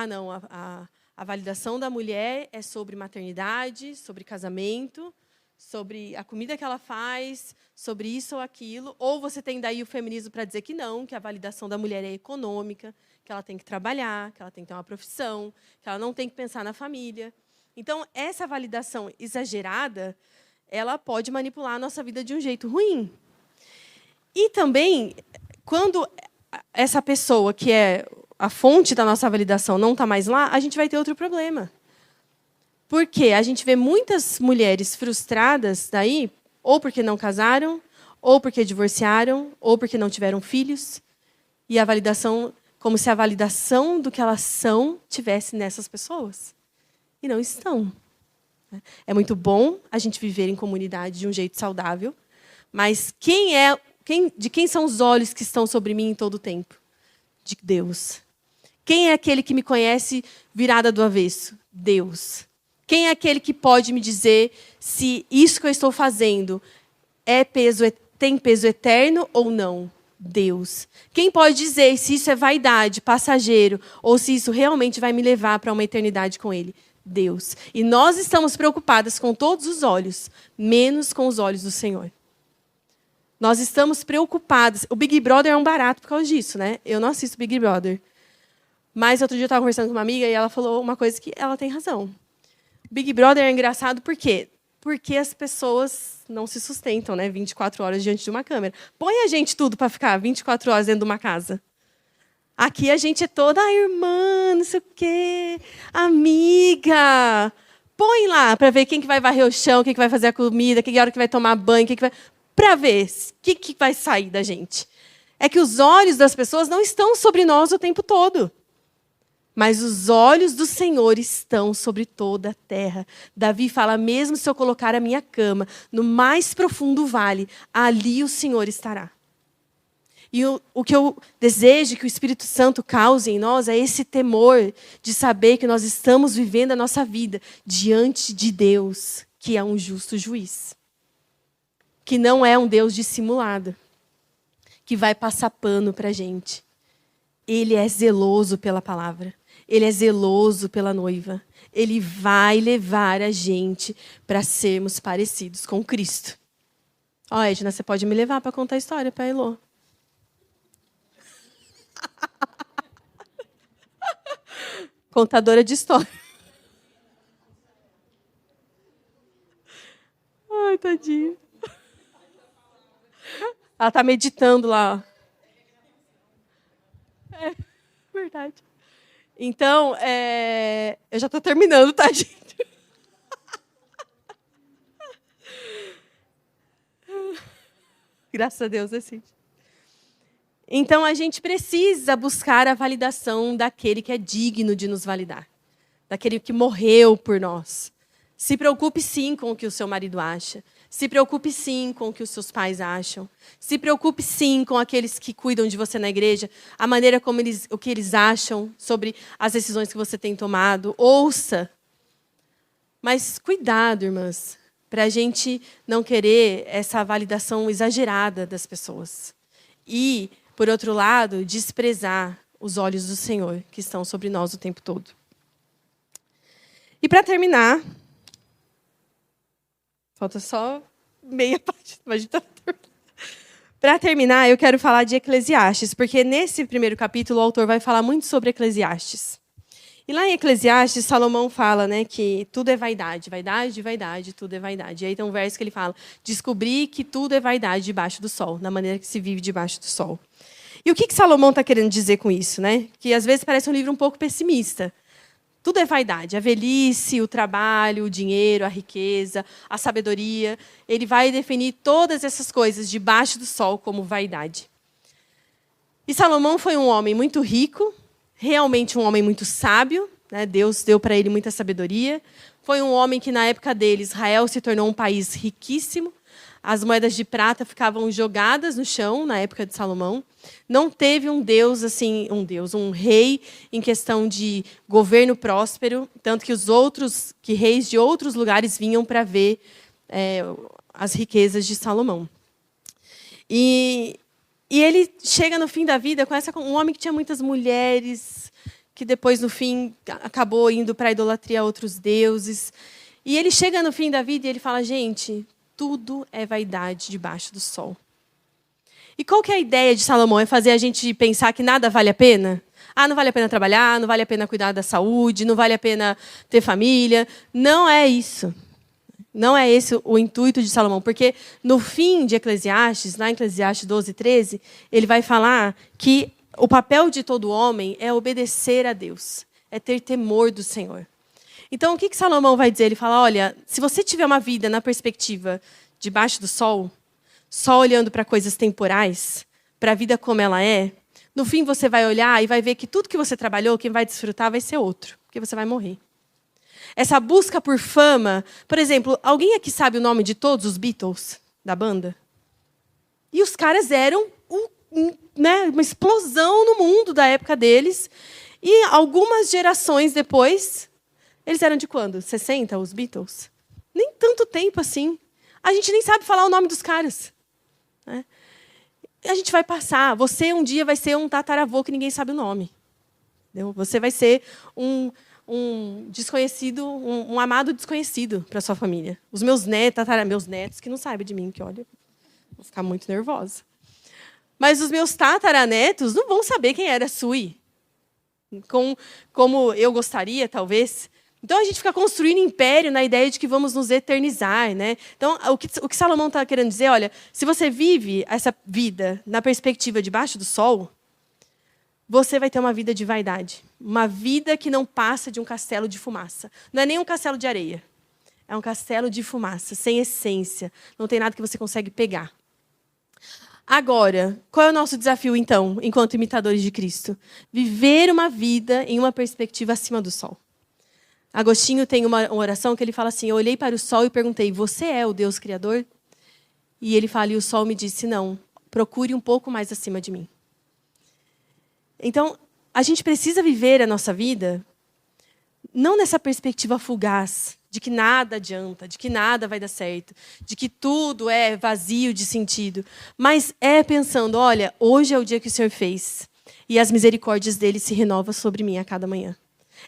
não, a validação da mulher é sobre maternidade, sobre casamento, sobre a comida que ela faz, sobre isso ou aquilo. Ou você tem daí o feminismo para dizer que não, que a validação da mulher é econômica, que ela tem que trabalhar, que ela tem que ter uma profissão, que ela não tem que pensar na família. Então, essa validação exagerada, ela pode manipular a nossa vida de um jeito ruim. E também, quando essa pessoa que é a fonte da nossa validação não está mais lá, a gente vai ter outro problema. Porque a gente vê muitas mulheres frustradas daí, ou porque não casaram, ou porque divorciaram, ou porque não tiveram filhos, e a validação, como se a validação do que elas são tivesse nessas pessoas. E não estão. É muito bom a gente viver em comunidade de um jeito saudável, mas de quem são os olhos que estão sobre mim em todo o tempo? De Deus. Quem é aquele que me conhece virada do avesso? Deus. Quem é aquele que pode me dizer se isso que eu estou fazendo tem peso eterno ou não? Deus. Quem pode dizer se isso é vaidade, passageiro, ou se isso realmente vai me levar para uma eternidade com Ele? Deus. E nós estamos preocupadas com todos os olhos, menos com os olhos do Senhor. Nós estamos preocupadas. O Big Brother é um barato por causa disso, né? Eu não assisto Big Brother. Mas outro dia eu estava conversando com uma amiga e ela falou uma coisa que ela tem razão. Big Brother é engraçado por quê? Porque as pessoas não se sustentam, né? 24 horas diante de uma câmera. Põe a gente tudo para ficar 24 horas dentro de uma casa. Aqui a gente é toda irmã, não sei o quê, amiga. Põe lá para ver quem que vai varrer o chão, quem que vai fazer a comida, quem hora que vai tomar banho, quem que vai... Para ver o que vai sair da gente. É que os olhos das pessoas não estão sobre nós o tempo todo. Mas os olhos do Senhor estão sobre toda a terra. Davi fala, mesmo se eu colocar a minha cama no mais profundo vale, ali o Senhor estará. E o que eu desejo que o Espírito Santo cause em nós é esse temor de saber que nós estamos vivendo a nossa vida diante de Deus, que é um justo juiz. Que não é um Deus dissimulado, que vai passar pano para a gente. Ele é zeloso pela palavra. Ele é zeloso pela noiva. Ele vai levar a gente para sermos parecidos com Cristo. Ó, Edna, você pode me levar para contar a história para a Elô. Contadora de história. Ai, tadinha. Ela está meditando lá. É verdade. Então, eu já estou terminando, tá, gente? Graças a Deus, assim. Então, a gente precisa buscar a validação daquele que é digno de nos validar. Daquele que morreu por nós. Se preocupe, sim, com o que o seu marido acha. Se preocupe, sim, com o que os seus pais acham. Se preocupe, sim, com aqueles que cuidam de você na igreja, a maneira como o que eles acham sobre as decisões que você tem tomado. Ouça. Mas cuidado, irmãs, para a gente não querer essa validação exagerada das pessoas. E, por outro lado, desprezar os olhos do Senhor, que estão sobre nós o tempo todo. E para terminar, falta só meia página. Para terminar, eu quero falar de Eclesiastes, porque nesse primeiro capítulo o autor vai falar muito sobre Eclesiastes. E lá em Eclesiastes, Salomão fala, né, que tudo é vaidade, vaidade, vaidade, tudo é vaidade. E aí tem um verso que ele fala, descobri que tudo é vaidade debaixo do sol, na maneira que se vive debaixo do sol. E o que Salomão está querendo dizer com isso? Né? Que às vezes parece um livro um pouco pessimista. Tudo é vaidade. A velhice, o trabalho, o dinheiro, a riqueza, a sabedoria. Ele vai definir todas essas coisas debaixo do sol como vaidade. E Salomão foi um homem muito rico, realmente um homem muito sábio, né? Deus deu para ele muita sabedoria. Foi um homem que, na época dele, Israel se tornou um país riquíssimo. As moedas de prata ficavam jogadas no chão na época de Salomão. Não teve um Deus assim, um rei em questão de governo próspero, tanto que reis de outros lugares vinham para ver as riquezas de Salomão. E ele chega no fim da vida com um homem que tinha muitas mulheres, que depois, no fim, acabou indo para a idolatria a outros deuses. E ele chega no fim da vida e ele fala, gente, tudo é vaidade debaixo do sol. E qual que é a ideia de Salomão? É fazer a gente pensar que nada vale a pena? Não vale a pena trabalhar, não vale a pena cuidar da saúde, não vale a pena ter família. Não é isso. Não é esse o intuito de Salomão. Porque no fim de Eclesiastes, lá em Eclesiastes 12:13, ele vai falar que o papel de todo homem é obedecer a Deus, é ter temor do Senhor. Então, o que Salomão vai dizer? Ele fala, olha, se você tiver uma vida na perspectiva debaixo do sol, só olhando para coisas temporais, para a vida como ela é, no fim você vai olhar e vai ver que tudo que você trabalhou, quem vai desfrutar vai ser outro, porque você vai morrer. Essa busca por fama, por exemplo, alguém aqui sabe o nome de todos os Beatles da banda? E os caras eram uma explosão no mundo da época deles. E algumas gerações depois, eles eram de quando? 60, os Beatles? Nem tanto tempo assim. A gente nem sabe falar o nome dos caras. Né? A gente vai passar. Você um dia vai ser um tataravô que ninguém sabe o nome. Entendeu? Você vai ser um desconhecido, um amado desconhecido para sua família. Os meus netos que não sabem de mim, que olha, vou ficar muito nervosa. Mas os meus tataranetos não vão saber quem era Sui, como eu gostaria, talvez. Então, a gente fica construindo império na ideia de que vamos nos eternizar. Né? Então, o que Salomão está querendo dizer, olha, se você vive essa vida na perspectiva debaixo do sol, você vai ter uma vida de vaidade. Uma vida que não passa de um castelo de fumaça. Não é nem um castelo de areia. É um castelo de fumaça, sem essência. Não tem nada que você consegue pegar. Agora, qual é o nosso desafio, então, enquanto imitadores de Cristo? Viver uma vida em uma perspectiva acima do sol. Agostinho tem uma oração que ele fala assim, eu olhei para o sol e perguntei, você é o Deus Criador? E ele fala, e o sol me disse, não, procure um pouco mais acima de mim. Então, a gente precisa viver a nossa vida não nessa perspectiva fugaz, de que nada adianta, de que nada vai dar certo, de que tudo é vazio de sentido, mas é pensando, olha, hoje é o dia que o Senhor fez e as misericórdias dele se renovam sobre mim a cada manhã.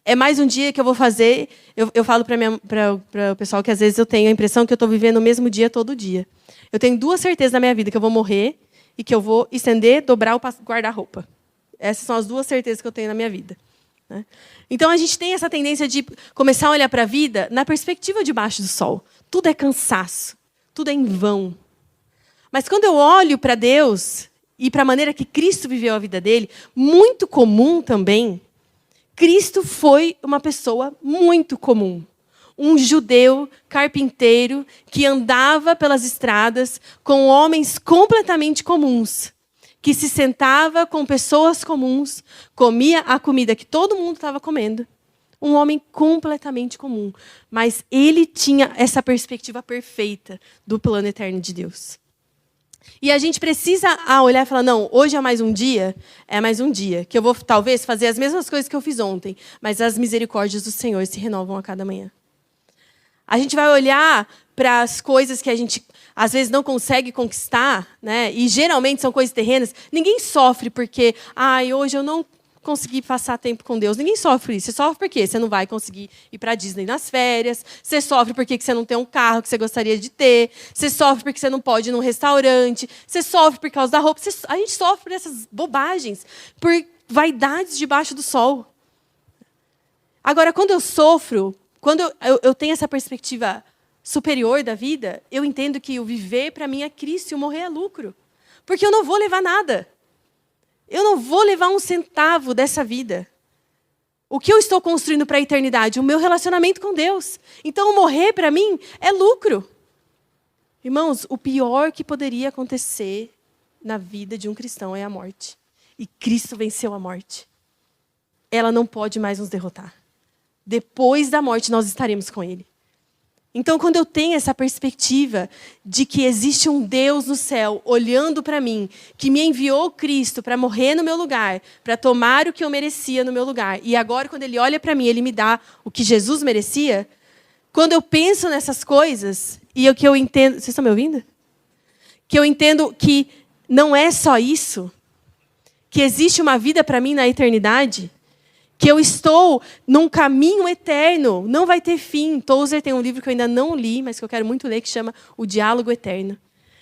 É mais um dia que eu vou fazer, eu falo para o pessoal que às vezes eu tenho a impressão que eu estou vivendo o mesmo dia todo dia. Eu tenho 2 certezas na minha vida, que eu vou morrer e que eu vou estender, dobrar o guarda-roupa. Essas são as 2 certezas que eu tenho na minha vida. Né? Então, a gente tem essa tendência de começar a olhar para a vida na perspectiva debaixo do sol. Tudo é cansaço, tudo é em vão. Mas quando eu olho para Deus e para a maneira que Cristo viveu a vida dele, muito comum também, Cristo foi uma pessoa muito comum. Um judeu carpinteiro que andava pelas estradas com homens completamente comuns, que se sentava com pessoas comuns, comia a comida que todo mundo estava comendo. Um homem completamente comum. Mas ele tinha essa perspectiva perfeita do plano eterno de Deus. E a gente precisa olhar e falar, não, hoje é mais um dia, que eu vou talvez fazer as mesmas coisas que eu fiz ontem, mas as misericórdias do Senhor se renovam a cada manhã. A gente vai olhar para as coisas que a gente, às vezes, não consegue conquistar, né? E geralmente são coisas terrenas. Ninguém sofre porque, hoje eu não consegui passar tempo com Deus. Ninguém sofre isso. Você sofre porque você não vai conseguir ir para a Disney nas férias. Você sofre porque você não tem um carro que você gostaria de ter. Você sofre porque você não pode ir num restaurante. Você sofre por causa da roupa. A gente sofre por essas bobagens, por vaidades debaixo do sol. Agora, quando eu sofro, quando eu tenho essa perspectiva superior da vida, eu entendo que o viver para mim é Cristo e o morrer é lucro. Porque eu não vou levar nada. Eu não vou levar um centavo dessa vida. O que eu estou construindo para a eternidade? O meu relacionamento com Deus. Então, morrer para mim é lucro. Irmãos, o pior que poderia acontecer na vida de um cristão é a morte. E Cristo venceu a morte. Ela não pode mais nos derrotar. Depois da morte, nós estaremos com Ele. Então, quando eu tenho essa perspectiva de que existe um Deus no céu olhando para mim, que me enviou Cristo para morrer no meu lugar, para tomar o que eu merecia no meu lugar, e agora, quando Ele olha para mim, Ele me dá o que Jesus merecia, quando eu penso nessas coisas, e o que eu entendo... Vocês estão me ouvindo? Que eu entendo que não é só isso, que existe uma vida para mim na eternidade, que eu estou num caminho eterno, não vai ter fim. Tozer tem um livro que eu ainda não li, mas que eu quero muito ler, que chama O Diálogo Eterno.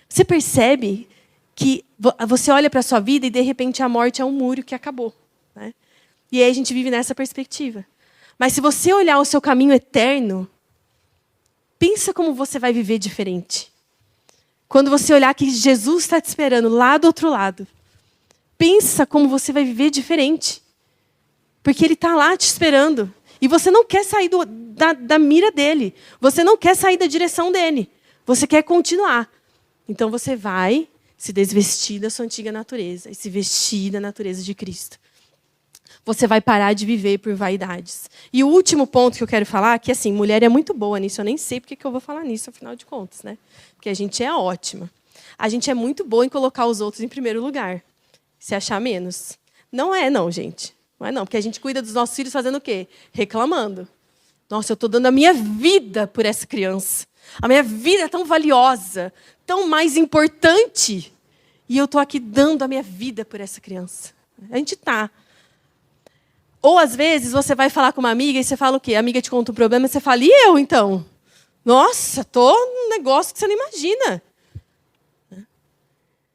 Você percebe que você olha para a sua vida e, de repente, a morte é um muro que acabou, né? E aí a gente vive nessa perspectiva. Mas se você olhar o seu caminho eterno, pensa como você vai viver diferente. Quando você olhar que Jesus está te esperando lá do outro lado, pensa como você vai viver diferente. Porque Ele está lá te esperando. E você não quer sair da mira dEle. Você não quer sair da direção dEle. Você quer continuar. Então você vai se desvestir da sua antiga natureza e se vestir da natureza de Cristo. Você vai parar de viver por vaidades. E o último ponto que eu quero falar, que assim, mulher é muito boa nisso. Eu nem sei porque que eu vou falar nisso, afinal de contas, né? Porque a gente é ótima. A gente é muito boa em colocar os outros em primeiro lugar. Se achar menos. Não é não, gente. Não é não, porque a gente cuida dos nossos filhos fazendo o quê? Reclamando. Nossa, eu estou dando a minha vida por essa criança. A minha vida é tão valiosa, tão mais importante. E eu estou aqui dando a minha vida por essa criança. A gente está. Ou, às vezes, você vai falar com uma amiga e você fala o quê? A amiga te conta um problema e você fala, e eu, então? Nossa, estou num negócio que você não imagina.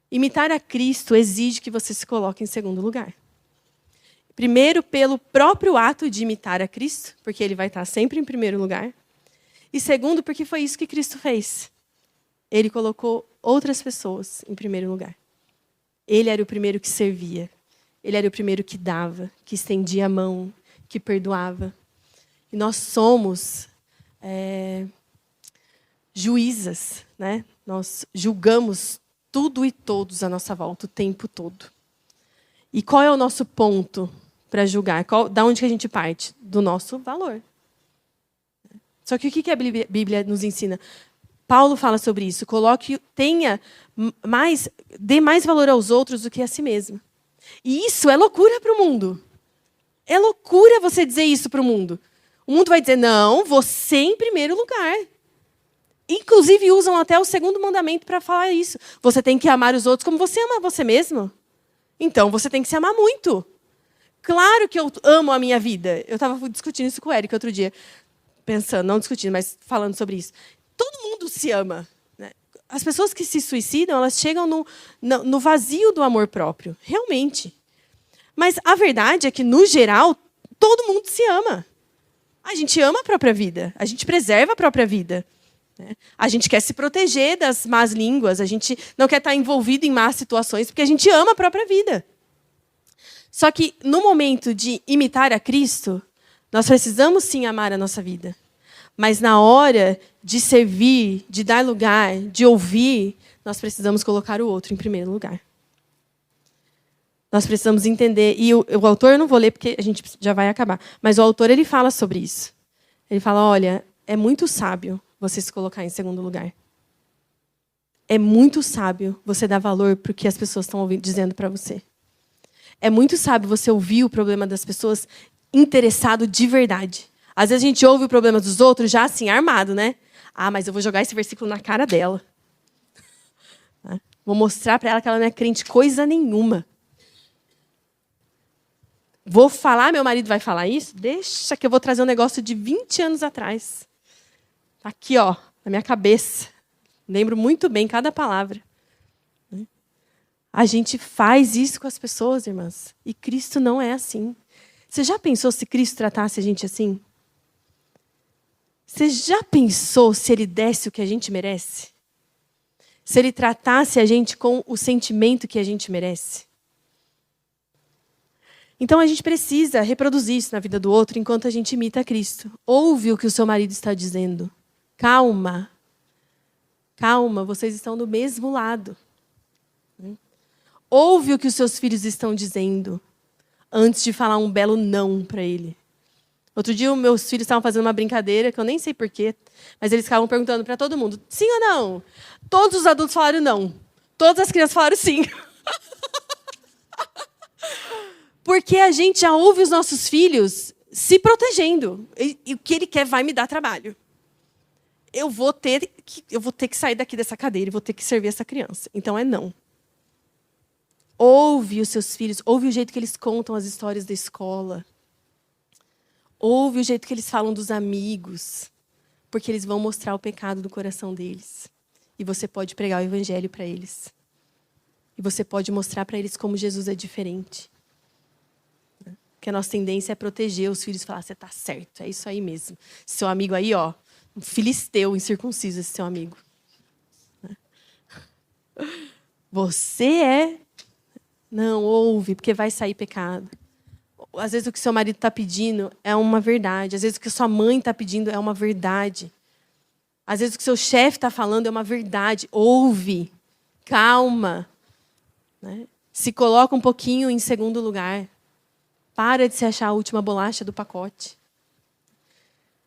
Imitar a Cristo exige que você se coloque em segundo lugar. Primeiro, pelo próprio ato de imitar a Cristo, porque Ele vai estar sempre em primeiro lugar. E segundo, porque foi isso que Cristo fez. Ele colocou outras pessoas em primeiro lugar. Ele era o primeiro que servia. Ele era o primeiro que dava, que estendia a mão, que perdoava. E nós somos juízas, né? Nós julgamos tudo e todos à nossa volta, o tempo todo. E qual é o nosso ponto para julgar? Da onde que a gente parte? Do nosso valor. Só que o que a Bíblia nos ensina? Paulo fala sobre isso. Dê mais valor aos outros do que a si mesmo. E isso é loucura para o mundo. É loucura você dizer isso para o mundo. O mundo vai dizer, não, você em primeiro lugar. Inclusive, usam até o segundo mandamento para falar isso. Você tem que amar os outros como você ama você mesmo. Então, você tem que se amar muito. Claro que eu amo a minha vida. Eu estava discutindo isso com o Eric outro dia. Pensando, não discutindo, mas falando sobre isso. Todo mundo se ama. Né? As pessoas que se suicidam, elas chegam no vazio do amor próprio. Realmente. Mas a verdade é que, no geral, todo mundo se ama. A gente ama a própria vida. A gente preserva a própria vida. Né? A gente quer se proteger das más línguas. A gente não quer estar envolvido em más situações, porque a gente ama a própria vida. Só que, no momento de imitar a Cristo, nós precisamos sim amar a nossa vida. Mas na hora de servir, de dar lugar, de ouvir, nós precisamos colocar o outro em primeiro lugar. Nós precisamos entender. E o autor, eu não vou ler porque a gente já vai acabar. Mas o autor, ele fala sobre isso. Ele fala, olha, é muito sábio você se colocar em segundo lugar. É muito sábio você dar valor para o que as pessoas estão dizendo para você. É muito sábio você ouvir o problema das pessoas interessado de verdade. Às vezes a gente ouve o problema dos outros já assim, armado, né? Ah, mas eu vou jogar esse versículo na cara dela. Vou mostrar para ela que ela não é crente coisa nenhuma. Vou falar, meu marido vai falar isso? Deixa que eu vou trazer um negócio de 20 anos atrás. Aqui, ó, na minha cabeça. Lembro muito bem cada palavra. A gente faz isso com as pessoas, irmãs. E Cristo não é assim. Você já pensou se Cristo tratasse a gente assim? Você já pensou se Ele desse o que a gente merece? Se Ele tratasse a gente com o sentimento que a gente merece? Então, a gente precisa reproduzir isso na vida do outro enquanto a gente imita Cristo. Ouve o que o seu marido está dizendo. Calma. Calma, vocês estão do mesmo lado. Ouve o que os seus filhos estão dizendo antes de falar um belo não para ele. Outro dia, os meus filhos estavam fazendo uma brincadeira, que eu nem sei porquê, mas eles ficavam perguntando para todo mundo, sim ou não? Todos os adultos falaram não. Todas as crianças falaram sim. Porque a gente já ouve os nossos filhos se protegendo. E o que ele quer vai me dar trabalho. Eu vou ter que sair daqui dessa cadeira e vou ter que servir essa criança. Então, é não. Ouve os seus filhos, ouve o jeito que eles contam as histórias da escola. Ouve o jeito que eles falam dos amigos, porque eles vão mostrar o pecado do coração deles. E você pode pregar o evangelho para eles. E você pode mostrar para eles como Jesus é diferente. Porque a nossa tendência é proteger os filhos e falar, você está certo, é isso aí mesmo. Seu amigo aí, ó, um filisteu incircunciso, esse seu amigo. Você é... Não, ouve, porque vai sair pecado. Às vezes o que seu marido está pedindo é uma verdade. Às vezes o que sua mãe está pedindo é uma verdade. Às vezes o que seu chefe está falando é uma verdade. Ouve. Calma. Né? Se coloca um pouquinho em segundo lugar. Para de se achar a última bolacha do pacote.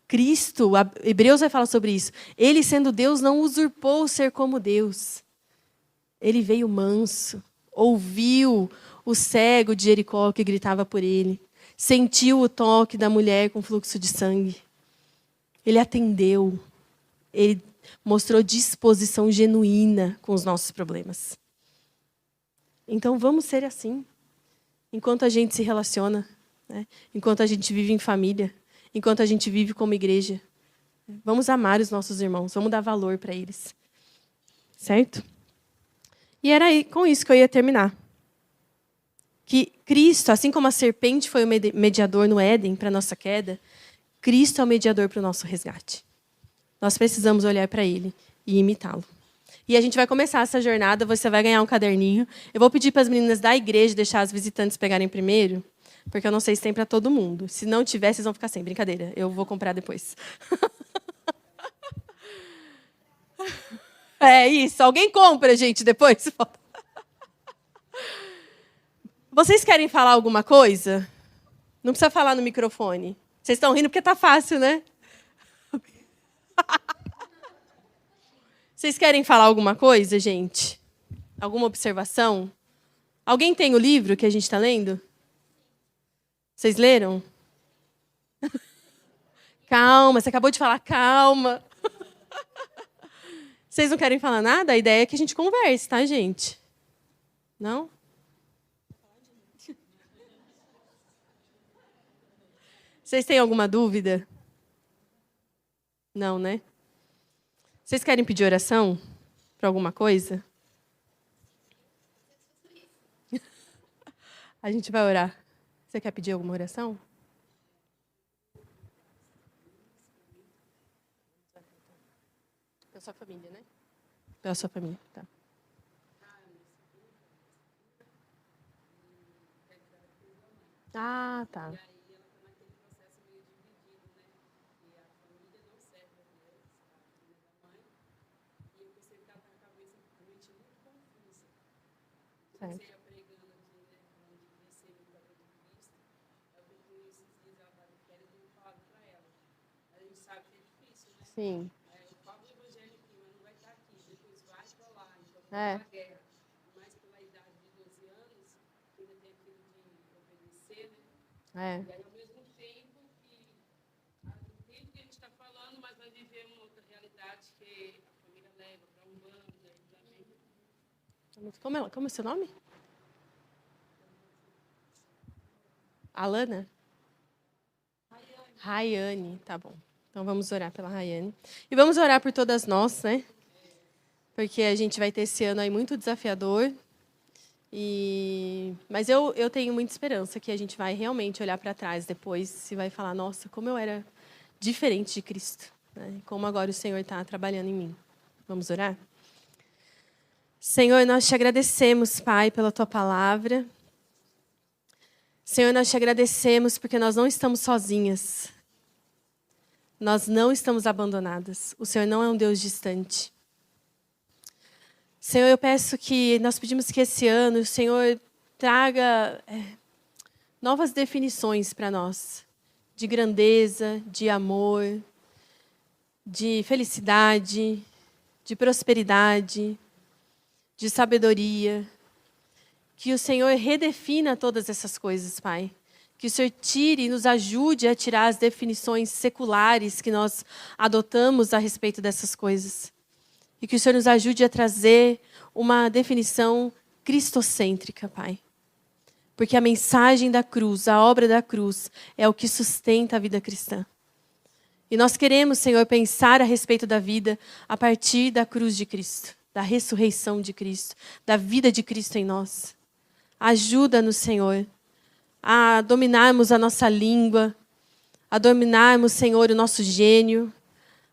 Cristo, Hebreus vai falar sobre isso. Ele, sendo Deus, não usurpou o ser como Deus. Ele veio manso. Ouviu o cego de Jericó que gritava por ele. Sentiu o toque da mulher com fluxo de sangue. Ele atendeu. Ele mostrou disposição genuína com os nossos problemas. Então, vamos ser assim. Enquanto a gente se relaciona, né? Enquanto a gente vive em família, enquanto a gente vive como igreja. Vamos amar os nossos irmãos, vamos dar valor para eles. Certo? E era aí, com isso que eu ia terminar. Que Cristo, assim como a serpente foi o mediador no Éden para a nossa queda, Cristo é o mediador para o nosso resgate. Nós precisamos olhar para Ele e imitá-lo. E a gente vai começar essa jornada, você vai ganhar um caderninho. Eu vou pedir para as meninas da igreja deixar as visitantes pegarem primeiro, porque eu não sei se tem para todo mundo. Se não tiver, vocês vão ficar sem. Brincadeira, eu vou comprar depois. É isso, alguém compra, gente, depois. Vocês querem falar alguma coisa? Não precisa falar no microfone. Vocês estão rindo porque está fácil, né? Vocês querem falar alguma coisa, gente? Alguma observação? Alguém tem o livro que a gente está lendo? Vocês leram? Calma, você acabou de falar, calma. Vocês não querem falar nada? A ideia é que a gente converse, tá, gente? Não? Vocês têm alguma dúvida? Não, né? Vocês querem pedir oração para alguma coisa? A gente vai orar. Você quer pedir alguma oração? Pela sua família, né? Pela sua família, tá. Ah, tá. Certo. Sim. É. É. Como é o seu nome? Alana? Rayane, tá bom. Então vamos orar pela Rayane. E vamos orar por todas nós, né? Porque a gente vai ter esse ano aí muito desafiador. Mas eu tenho muita esperança que a gente vai realmente olhar para trás depois e vai falar, nossa, como eu era diferente de Cristo. Né? Como agora o Senhor está trabalhando em mim. Vamos orar? Senhor, nós te agradecemos, Pai, pela Tua palavra. Senhor, nós te agradecemos porque nós não estamos sozinhas. Nós não estamos abandonadas. O Senhor não é um Deus distante. Senhor, eu peço que, nós pedimos que esse ano o Senhor traga novas definições para nós. De grandeza, de amor, de felicidade, de prosperidade, de sabedoria. Que o Senhor redefina todas essas coisas, Pai. Que o Senhor tire e nos ajude a tirar as definições seculares que nós adotamos a respeito dessas coisas. E que o Senhor nos ajude a trazer uma definição cristocêntrica, Pai. Porque a mensagem da cruz, a obra da cruz, é o que sustenta a vida cristã. E nós queremos, Senhor, pensar a respeito da vida a partir da cruz de Cristo, da ressurreição de Cristo, da vida de Cristo em nós. Ajuda-nos, Senhor, a dominarmos a nossa língua, a dominarmos, Senhor, o nosso gênio,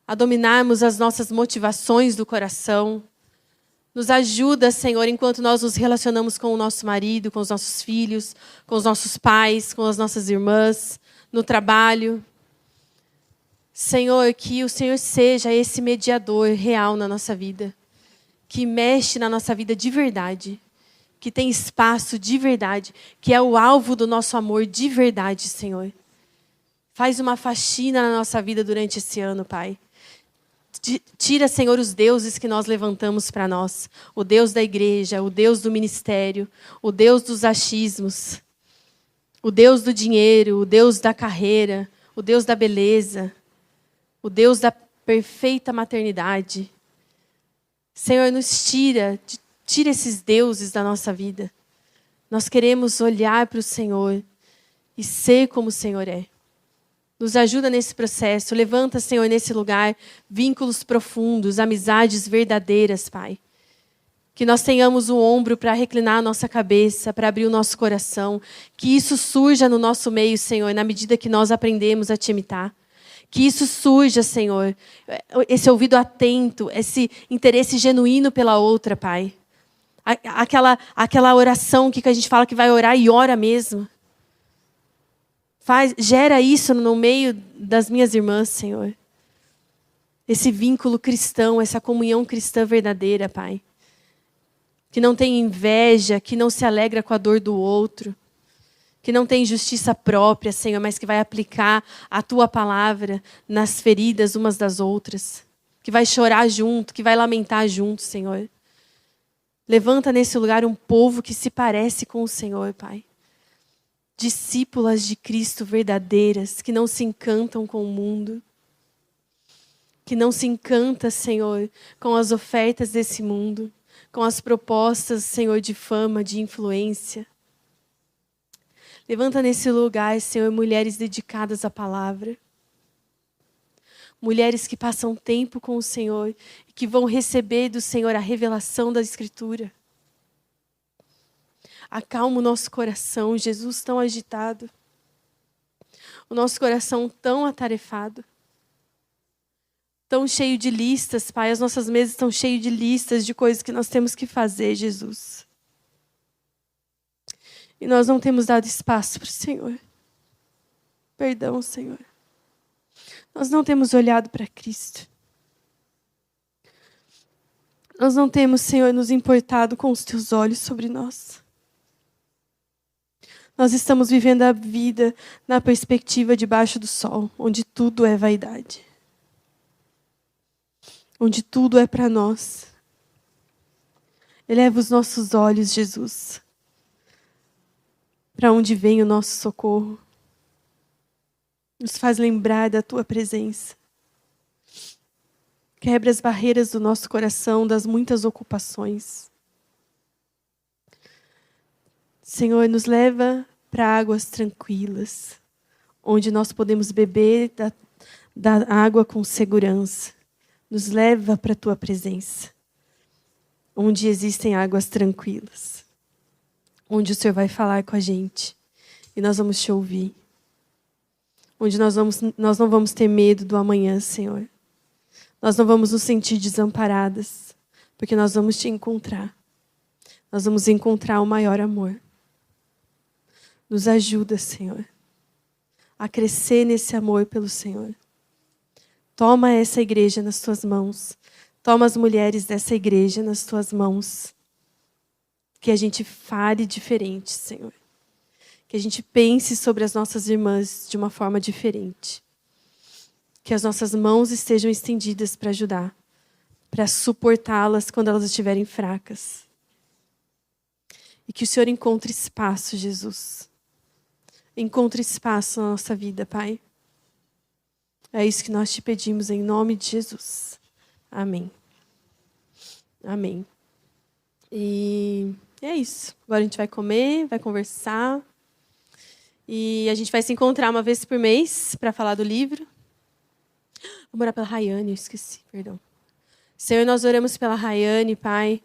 a dominarmos as nossas motivações do coração. Nos ajuda, Senhor, enquanto nós nos relacionamos com o nosso marido, com os nossos filhos, com os nossos pais, com as nossas irmãs, no trabalho. Senhor, que o Senhor seja esse mediador real na nossa vida, que mexe na nossa vida de verdade, que tem espaço de verdade, que é o alvo do nosso amor de verdade, Senhor. Faz uma faxina na nossa vida durante esse ano, Pai. Tira, Senhor, os deuses que nós levantamos para nós. O Deus da igreja, o Deus do ministério, o Deus dos achismos, o Deus do dinheiro, o Deus da carreira, o Deus da beleza, o Deus da perfeita maternidade. Senhor, nos tira esses deuses da nossa vida. Nós queremos olhar para o Senhor e ser como o Senhor é. Nos ajuda nesse processo. Levanta, Senhor, nesse lugar, vínculos profundos, amizades verdadeiras, Pai. Que nós tenhamos o ombro para reclinar a nossa cabeça, para abrir o nosso coração. Que isso surja no nosso meio, Senhor, na medida que nós aprendemos a te imitar. Que isso surja, Senhor, esse ouvido atento, esse interesse genuíno pela outra, Pai. Aquela oração que a gente fala que vai orar e ora mesmo. Gera isso no meio das minhas irmãs, Senhor. Esse vínculo cristão, essa comunhão cristã verdadeira, Pai. Que não tem inveja, que não se alegra com a dor do outro. Que não tem justiça própria, Senhor, mas que vai aplicar a Tua palavra nas feridas umas das outras. Que vai chorar junto, que vai lamentar junto, Senhor. Levanta nesse lugar um povo que se parece com o Senhor, Pai. Discípulas de Cristo verdadeiras, que não se encantam com o mundo. Que não se encanta, Senhor, com as ofertas desse mundo. Com as propostas, Senhor, de fama, de influência. Levanta nesse lugar, Senhor, mulheres dedicadas à palavra. Mulheres que passam tempo com o Senhor e que vão receber do Senhor a revelação da Escritura. Acalma o nosso coração, Jesus tão agitado. O nosso coração tão atarefado. Tão cheio de listas, Pai. As nossas mesas estão cheias de listas de coisas que nós temos que fazer, Jesus. E nós não temos dado espaço para o Senhor. Perdão, Senhor. Nós não temos olhado para Cristo. Nós não temos, Senhor, nos importado com os Teus olhos sobre nós. Nós estamos vivendo a vida na perspectiva debaixo do sol, onde tudo é vaidade. Onde tudo é para nós. Eleva os nossos olhos, Jesus. Para onde vem o nosso socorro? Nos faz lembrar da Tua presença. Quebra as barreiras do nosso coração, das muitas ocupações. Senhor, nos leva para águas tranquilas, onde nós podemos beber da água com segurança. Nos leva para a Tua presença, onde existem águas tranquilas, onde o Senhor vai falar com a gente e nós vamos Te ouvir. Onde nós não vamos ter medo do amanhã, Senhor. Nós não vamos nos sentir desamparadas, porque nós vamos Te encontrar. Nós vamos encontrar o maior amor. Nos ajuda, Senhor, a crescer nesse amor pelo Senhor. Toma essa igreja nas tuas mãos. Toma as mulheres dessa igreja nas tuas mãos. Que a gente fale diferente, Senhor. Que a gente pense sobre as nossas irmãs de uma forma diferente. Que as nossas mãos estejam estendidas para ajudar, para suportá-las quando elas estiverem fracas. E que o Senhor encontre espaço, Jesus. Encontre espaço na nossa vida, Pai. É isso que nós te pedimos em nome de Jesus. Amém. Amém. E é isso. Agora a gente vai comer, vai conversar. E a gente vai se encontrar uma vez por mês para falar do livro. Vou orar pela Rayane, eu esqueci, perdão. Senhor, nós oramos pela Rayane, Pai,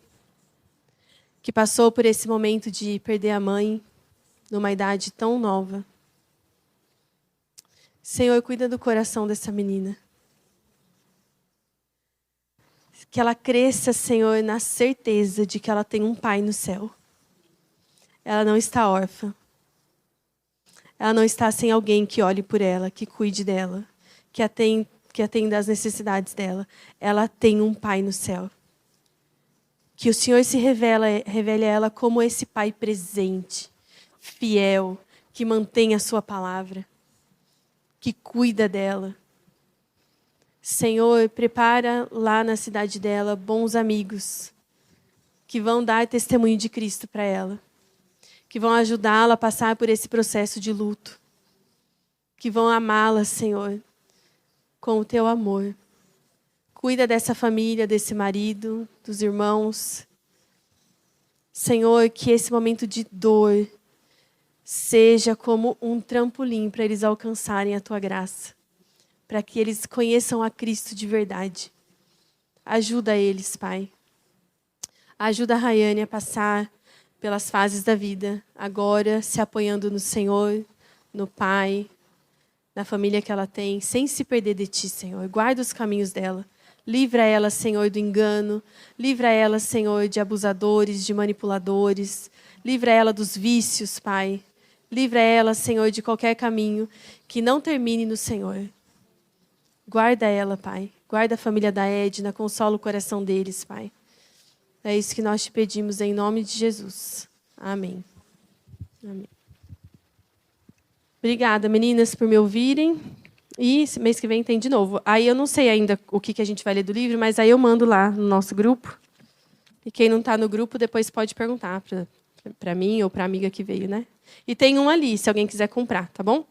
que passou por esse momento de perder a mãe numa idade tão nova. Senhor, cuida do coração dessa menina. Que ela cresça, Senhor, na certeza de que ela tem um pai no céu. Ela não está órfã. Ela não está sem alguém que olhe por ela, que cuide dela, que atenda às necessidades dela. Ela tem um pai no céu. Que o Senhor se revele a ela como esse pai presente, fiel, que mantém a sua palavra, que cuida dela. Senhor, prepara lá na cidade dela bons amigos que vão dar testemunho de Cristo para ela, que vão ajudá-la a passar por esse processo de luto, que vão amá-la, Senhor, com o teu amor. Cuida dessa família, desse marido, dos irmãos. Senhor, que esse momento de dor seja como um trampolim para eles alcançarem a tua graça, para que eles conheçam a Cristo de verdade. Ajuda eles, Pai. Ajuda a Rayane a passar pelas fases da vida, agora se apoiando no Senhor, no Pai, na família que ela tem, sem se perder de Ti, Senhor. Guarda os caminhos dela. Livra ela, Senhor, do engano. Livra ela, Senhor, de abusadores, de manipuladores. Livra ela dos vícios, Pai. Livra ela, Senhor, de qualquer caminho que não termine no Senhor. Guarda ela, Pai. Guarda a família da Edna, consola o coração deles, Pai. É isso que nós te pedimos em nome de Jesus. Amém. Amém. Obrigada, meninas, por me ouvirem. E mês que vem tem de novo. Aí eu não sei ainda o que a gente vai ler do livro, mas aí eu mando lá no nosso grupo. E quem não está no grupo, depois pode perguntar para mim ou para a amiga que veio, né? E tem um ali, se alguém quiser comprar, tá bom?